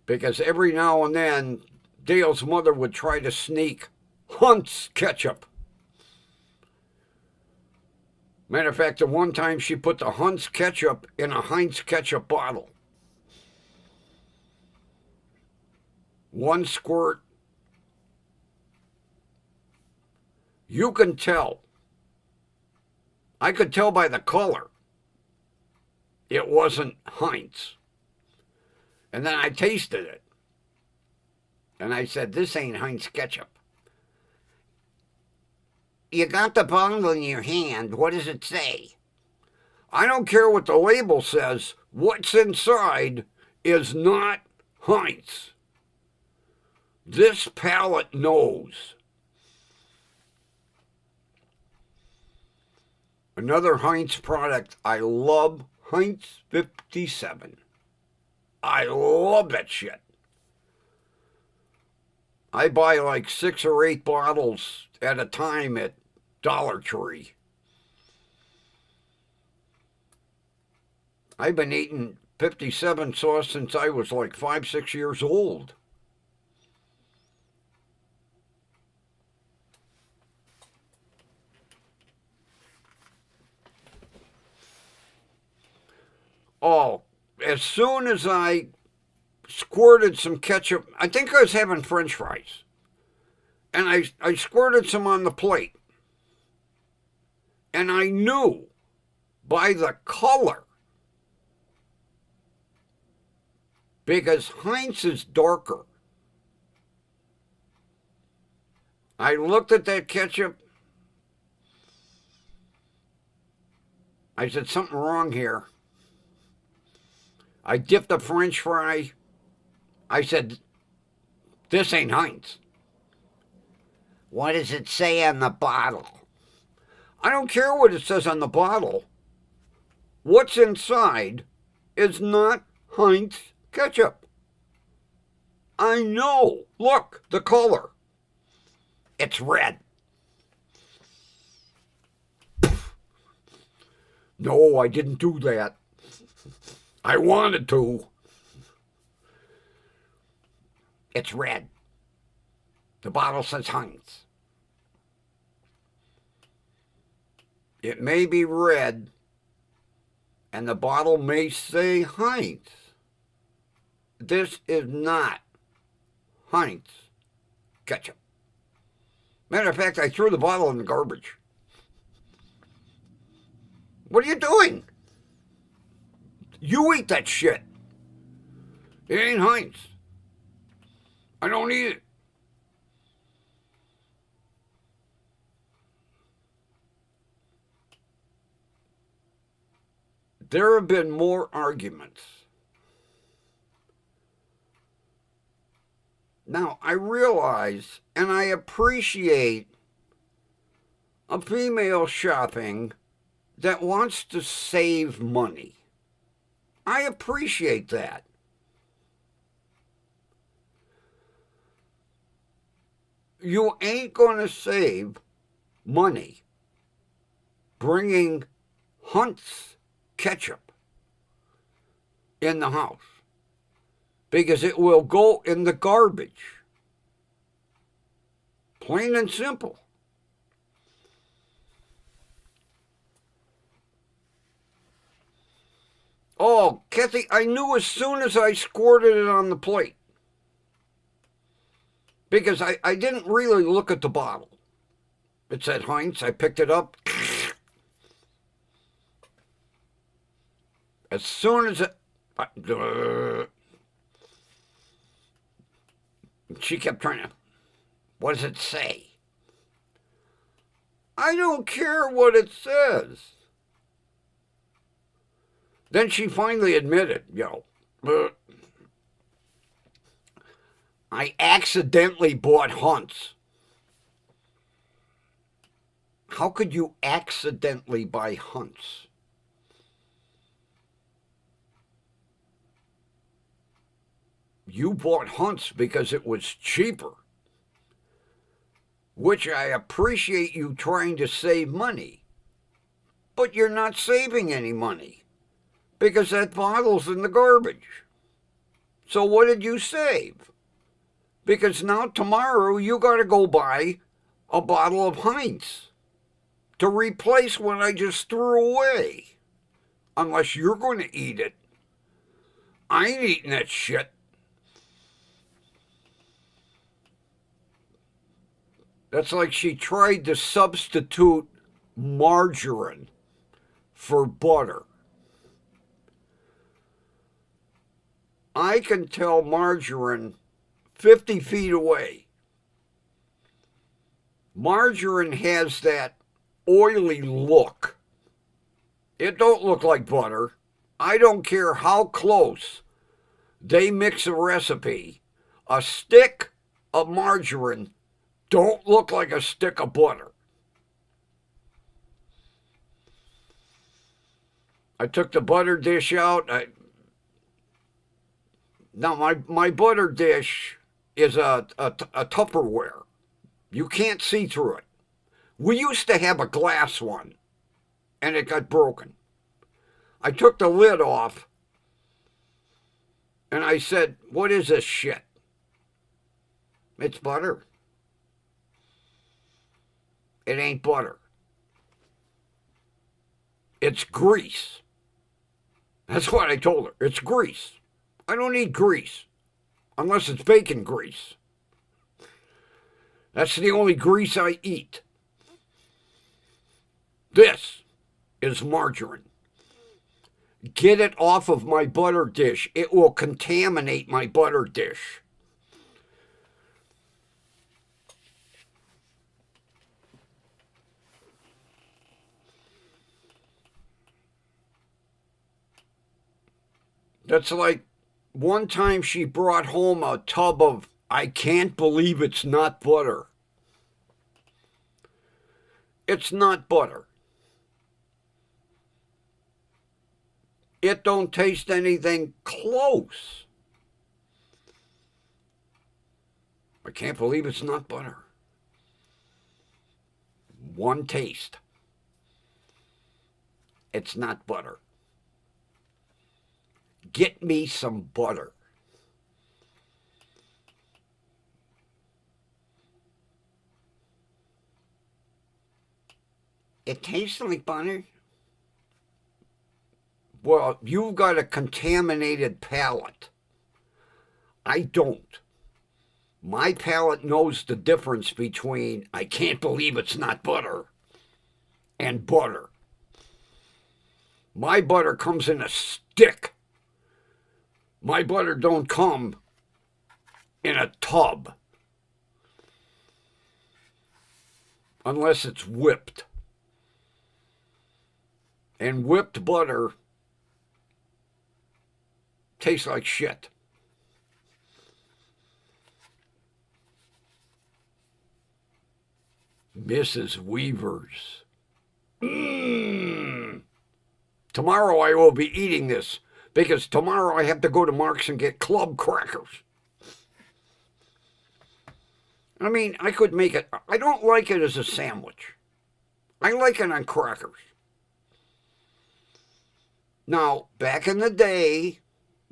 because every now and then Dale's mother would try to sneak Hunt's ketchup. Matter of fact, the one time she put the Hunt's ketchup in a Heinz ketchup bottle. One squirt. You can tell. I could tell by the color it wasn't Heinz. And then I tasted it. And I said, this ain't Heinz ketchup. You got the bottle in your hand. What does it say? I don't care what the label says. What's inside is not Heinz. This palate knows. Another Heinz product I love, Heinz 57. I love that shit. I buy like 6 or 8 bottles at a time at Dollar Tree. I've been eating 57 sauce since I was like 5, 6 years old. Oh, as soon as I squirted some ketchup, I think I was having French fries, and I squirted some on the plate, and I knew by the color, because Heinz is darker. I looked at that ketchup. I said, something wrong here. I dipped a French fry. I said, this ain't Heinz. What does it say on the bottle? I don't care what it says on the bottle. What's inside is not Heinz ketchup. I know. Look, the color. It's red. No, I didn't do that. I wanted to. It's red. The bottle says Heinz. It may be red, and the bottle may say Heinz. This is not Heinz ketchup. Matter of fact, I threw the bottle in the garbage. What are you doing? You eat that shit. It ain't Heinz. I don't eat it. There have been more arguments. Now, I realize and I appreciate a female shopping that wants to save money. I appreciate that. You ain't going to save money bringing Hunt's ketchup in the house because it will go in the garbage. Plain and simple. Oh, Kathy, I knew as soon as I squirted it on the plate. Because I didn't really look at the bottle. It said Heinz. I picked it up. As soon as it... she kept trying to... What does it say? I don't care what it says. Then she finally admitted, I accidentally bought Hunt's. How could you accidentally buy Hunt's? You bought Hunt's because it was cheaper, which I appreciate you trying to save money, but you're not saving any money because that bottle's in the garbage. So what did you save? Because now tomorrow you got to go buy a bottle of Heinz to replace what I just threw away. Unless you're going to eat it. I ain't eating that shit. That's like she tried to substitute margarine for butter. I can tell margarine 50 feet away. Margarine has that oily look. It don't look like butter. I don't care how close they mix a recipe. A stick of margarine don't look like a stick of butter. I took the butter dish out. Now, my butter dish is a Tupperware. You can't see through it. We used to have a glass one, and it got broken. I took the lid off, and I said, what is this shit? It's butter. It ain't butter. It's grease. That's what I told her. It's grease. I don't eat grease unless it's bacon grease. That's the only grease I eat. This is margarine. Get it off of my butter dish. It will contaminate my butter dish. That's like one time she brought home a tub of, I can't believe it's not butter. It's not butter. It don't taste anything close. I can't believe it's not butter. One taste. It's not butter. Get me some butter. It tastes like butter. Well, you've got a contaminated palate. I don't. My palate knows the difference between I can't believe it's not butter and butter. My butter comes in a stick. My butter don't come in a tub unless it's whipped. And whipped butter tastes like shit. Mrs. Weaver's. Tomorrow I will be eating this because tomorrow I have to go to Mark's and get club crackers. I mean, I could make it. I don't like it as a sandwich. I like it on crackers. Now, back in the day,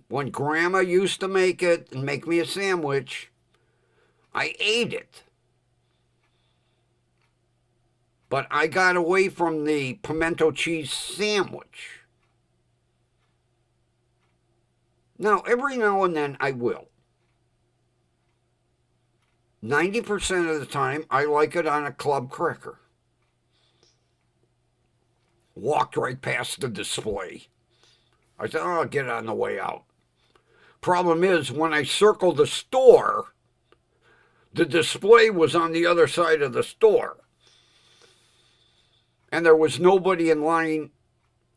when Grandma used to make it and make me a sandwich, I ate it. But I got away from the pimento cheese sandwich. Now, every now and then I will. 90% of the time, I like it on a club cracker. Walked right past the display. I said, oh, I'll get it on the way out. Problem is, when I circled the store, the display was on the other side of the store. And there was nobody in line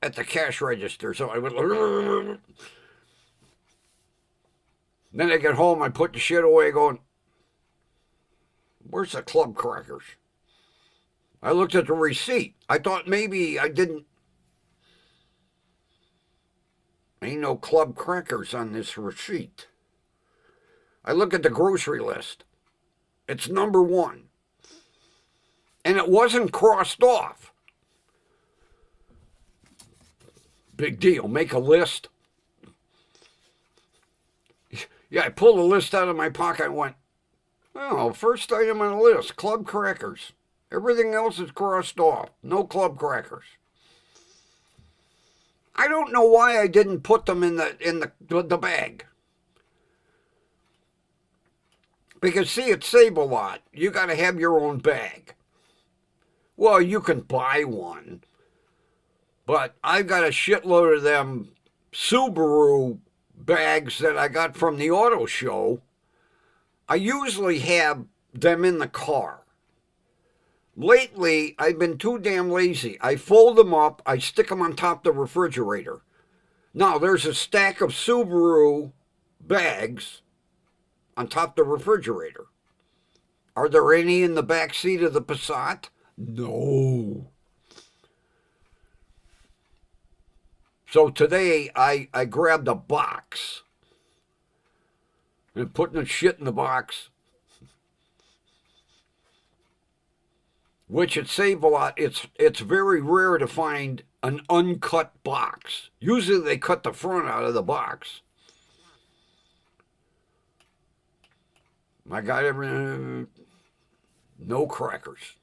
at the cash register. So I went, then I get home, I put the shit away going, where's the club crackers? I looked at the receipt. I thought maybe I didn't. Ain't no club crackers on this receipt. I look at the grocery list. It's number 1. And it wasn't crossed off. Big deal. Make a list. Yeah, I pulled a list out of my pocket and went, oh, first item on the list, club crackers. Everything else is crossed off. No club crackers. I don't know why I didn't put them in the bag. Because, see, at Save-A-Lot, you got to have your own bag. Well, you can buy one. But I've got a shitload of them Subaru bags that I got from the auto show. I usually have them in the car. lately, I've been too damn lazy. I fold them up, I stick them on top of the refrigerator. Now, there's a stack of Subaru bags on top of the refrigerator. Are there any in the back seat of the Passat? No. So today, I grabbed a box and putting the shit in the box, which at Save-A-Lot, it's very rare to find an uncut box. Usually they cut the front out of the box. I got everything, no crackers.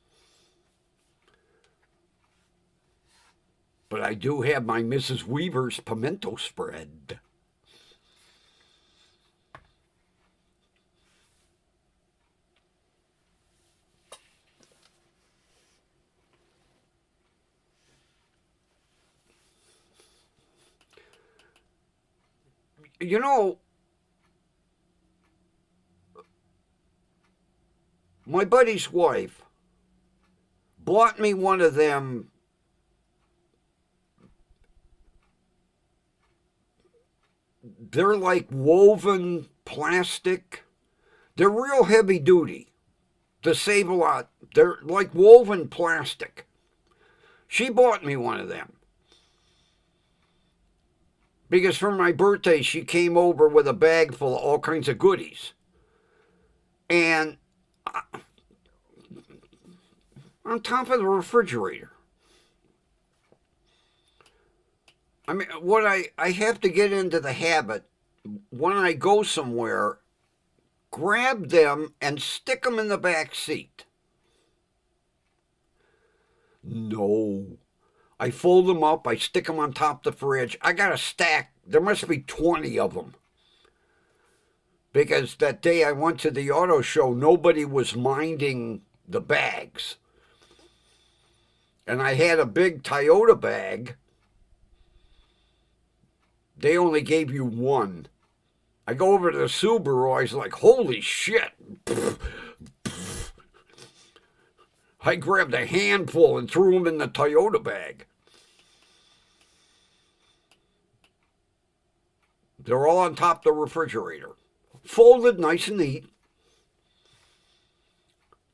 But I do have my Mrs. Weaver's pimento spread. You know, my buddy's wife bought me one of them they're like woven plastic. They're real heavy duty. To Save-A-Lot, they're like woven plastic. She bought me one of them. Because for my birthday, she came over with a bag full of all kinds of goodies. And on top of the refrigerator. I mean, what I have to get into the habit, when I go somewhere, grab them and stick them in the back seat. No. I fold them up, I stick them on top of the fridge. I got a stack. There must be 20 of them. Because that day I went to the auto show, nobody was minding the bags. And I had a big Toyota bag. They only gave you one. I go over to the Subaru, I was like, holy shit. I grabbed a handful and threw them in the Toyota bag. They're all on top of the refrigerator. Folded nice and neat.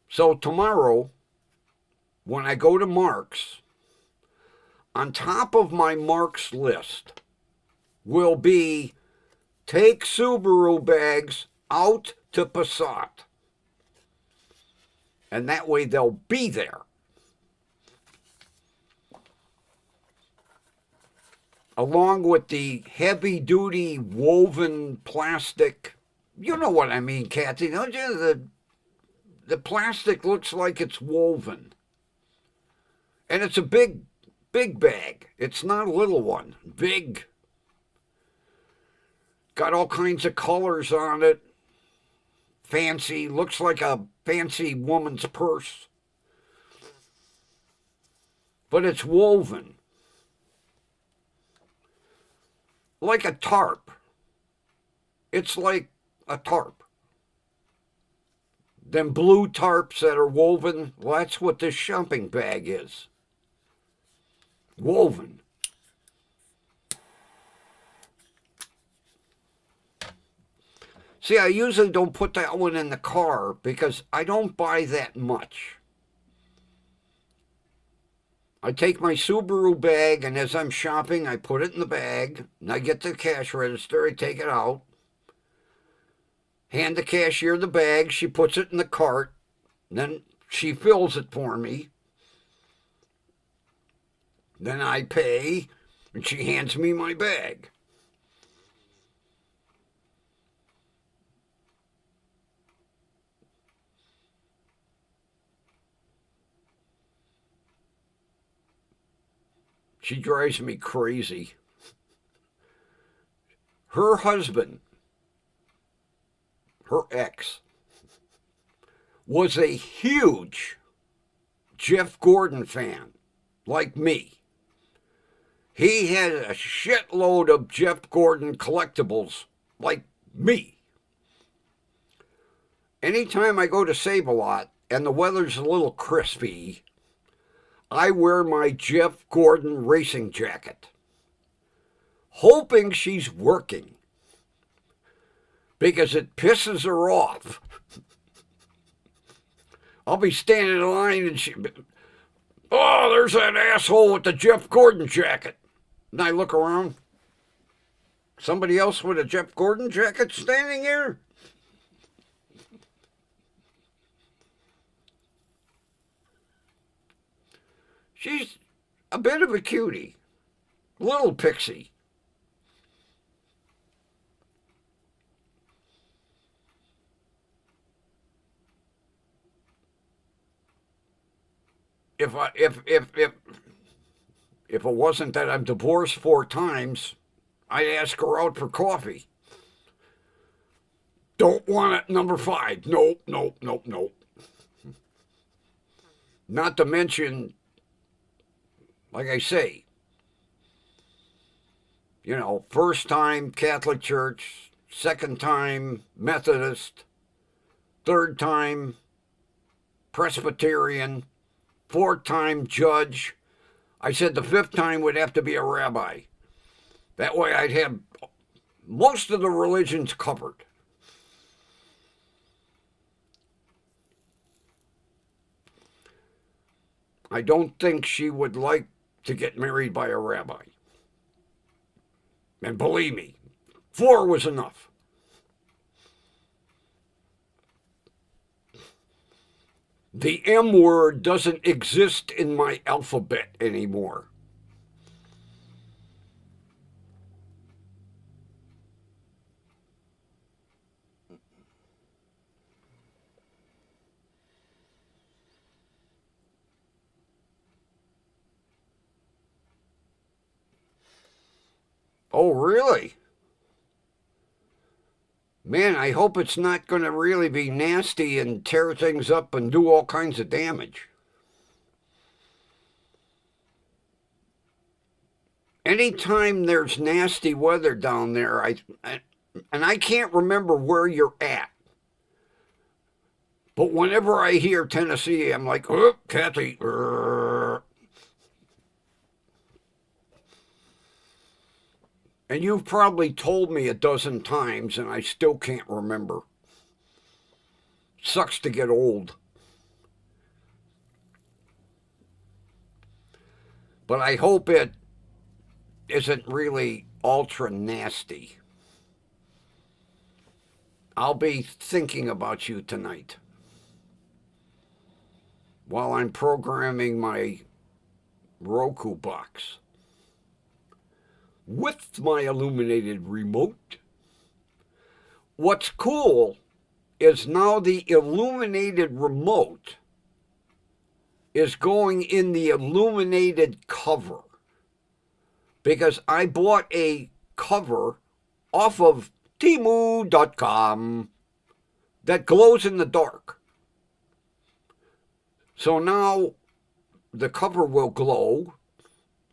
So tomorrow, when I go to Mark's, on top of my Mark's list will be take Subaru bags out to Passat. And that way they'll be there. Along with the heavy-duty woven plastic. You know what I mean, Kathy, don't you? The plastic looks like it's woven. And it's a big bag. It's not a little one. Big. Got all kinds of colors on it. Fancy. Looks like a fancy woman's purse. But it's woven. Like a tarp. It's like a tarp. Them blue tarps that are woven, well, that's what this shopping bag is. Woven. See, I usually don't put that one in the car because I don't buy that much. I take my Subaru bag, and as I'm shopping, I put it in the bag, and I get to the cash register, I take it out, hand the cashier the bag, she puts it in the cart, then she fills it for me. Then I pay, and she hands me my bag. She drives me crazy. Her husband, her ex, was a huge Jeff Gordon fan, like me. He had a shitload of Jeff Gordon collectibles, like me. Anytime I go to Save-A-Lot, and the weather's a little crispy, I wear my Jeff Gordon racing jacket, hoping she's working, because it pisses her off. I'll be standing in line and oh, there's that asshole with the Jeff Gordon jacket. And I look around. Somebody else with a Jeff Gordon jacket standing here? She's a bit of a cutie. Little pixie. If it wasn't that I'm divorced 4 times, I'd ask her out for coffee. Don't want it, number 5. Nope. Not to mention, like I say, first time Catholic Church, second time Methodist, third time Presbyterian, 4th time judge. I said the 5th time would have to be a rabbi. That way I'd have most of the religions covered. I don't think she would like to get married by a rabbi. And believe me, 4 was enough. The M word doesn't exist in my alphabet anymore. Oh, really? Man, I hope it's not going to really be nasty and tear things up and do all kinds of damage. Anytime there's nasty weather down there, and I can't remember where you're at, but whenever I hear Tennessee, I'm like, oh, Kathy. And you've probably told me a dozen times, and I still can't remember. Sucks to get old. But I hope it isn't really ultra nasty. I'll be thinking about you tonight while I'm programming my Roku box with my illuminated remote. What's cool is now the illuminated remote is going in the illuminated cover, because I bought a cover off of Temu.com that glows in the dark. So now the cover will glow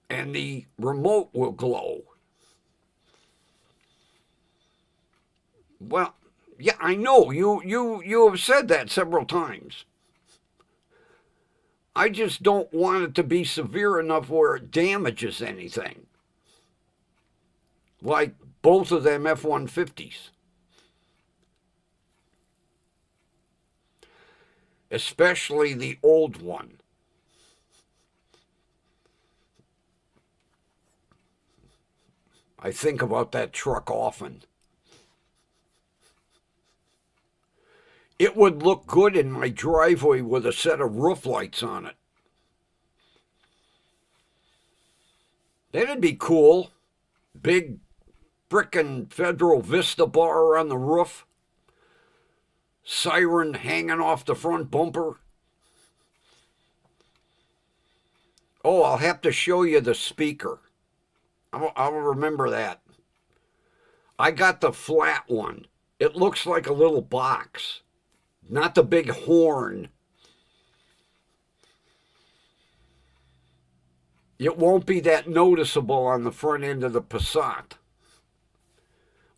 and the remote will glow. Well, yeah, I know. You have said that several times. I just don't want it to be severe enough where it damages anything. Like both of them F-150s. Especially the old one. I think about that truck often. It would look good in my driveway with a set of roof lights on it. That'd be cool. Big frickin' Federal Vista bar on the roof. Siren hanging off the front bumper. Oh, I'll have to show you the speaker. I'll remember that. I got the flat one. It looks like a little box. Not the big horn. It won't be that noticeable on the front end of the Passat.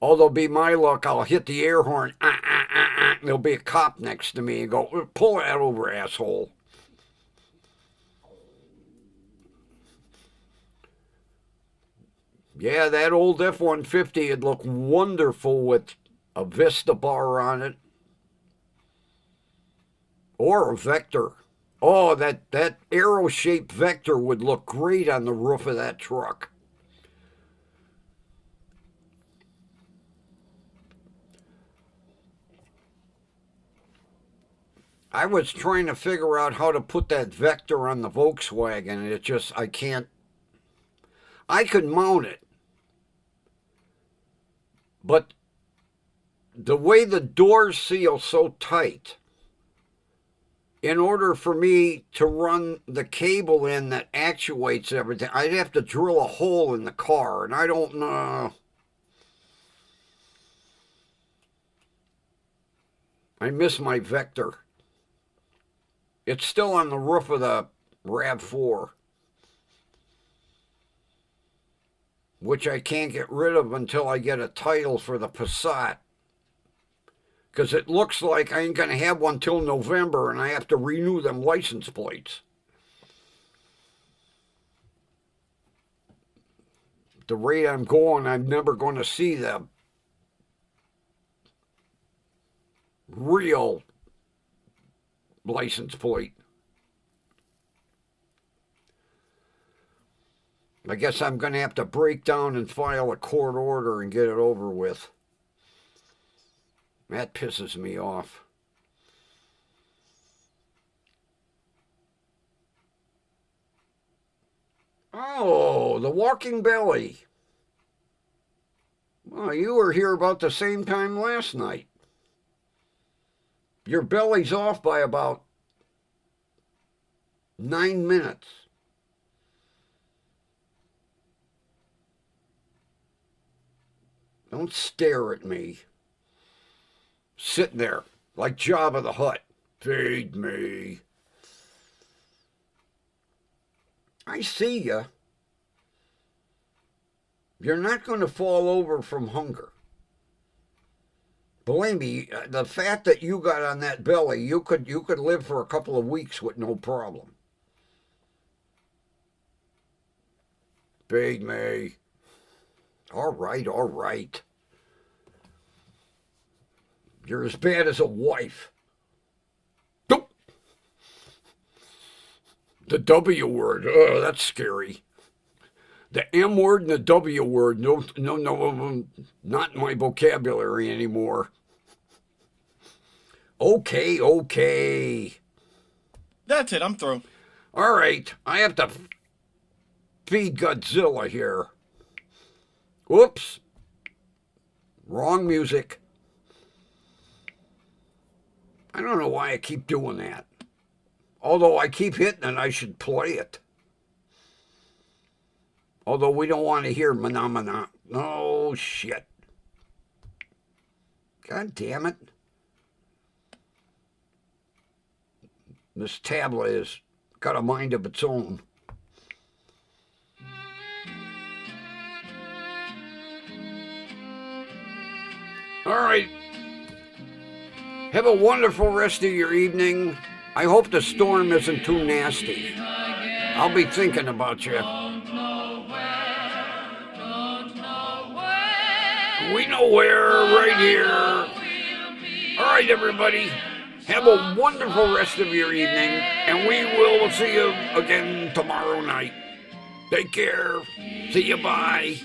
Although, be my luck, I'll hit the air horn. and there'll be a cop next to me and go, pull that over, asshole. Yeah, that old F-150 would look wonderful with a Vista bar on it. Or a Vector. Oh, that arrow-shaped Vector would look great on the roof of that truck. I was trying to figure out how to put that Vector on the Volkswagen, and it just, I can't. I could mount it, but the way the doors seal so tight, in order for me to run the cable in that actuates everything, I'd have to drill a hole in the car, and I don't know. I miss my Vector. It's still on the roof of the RAV4, which I can't get rid of until I get a title for the Passat. Because it looks like I ain't going to have one till November, and I have to renew them license plates. The rate I'm going, I'm never going to see the real license plate. I guess I'm going to have to break down and file a court order and get it over with. That pisses me off. Oh, the walking belly. Well, you were here about the same time last night. Your belly's off by about 9 minutes. Don't stare at me. Sitting there like Jabba the Hutt. Feed me. I see you. You're not going to fall over from hunger. Believe me, the fat that you got on that belly, you could live for a couple of weeks with no problem. Feed me. All right, all right. You're as bad as a wife. Nope. The W word, oh, that's scary. The M word and the W word, no, not in my vocabulary anymore. Okay. That's it, I'm through. All right, I have to feed Godzilla here. Whoops. Wrong music. I don't know why I keep doing that. Although I keep hitting it, I should play it. Although we don't want to hear Mana. No shit. God damn it. This tablet has got a mind of its own. All right. Have a wonderful rest of your evening. I hope the storm isn't too nasty. I'll be thinking about you. We know where, right here. All right, everybody. Have a wonderful rest of your evening, and we will see you again tomorrow night. Take care. See you. Bye.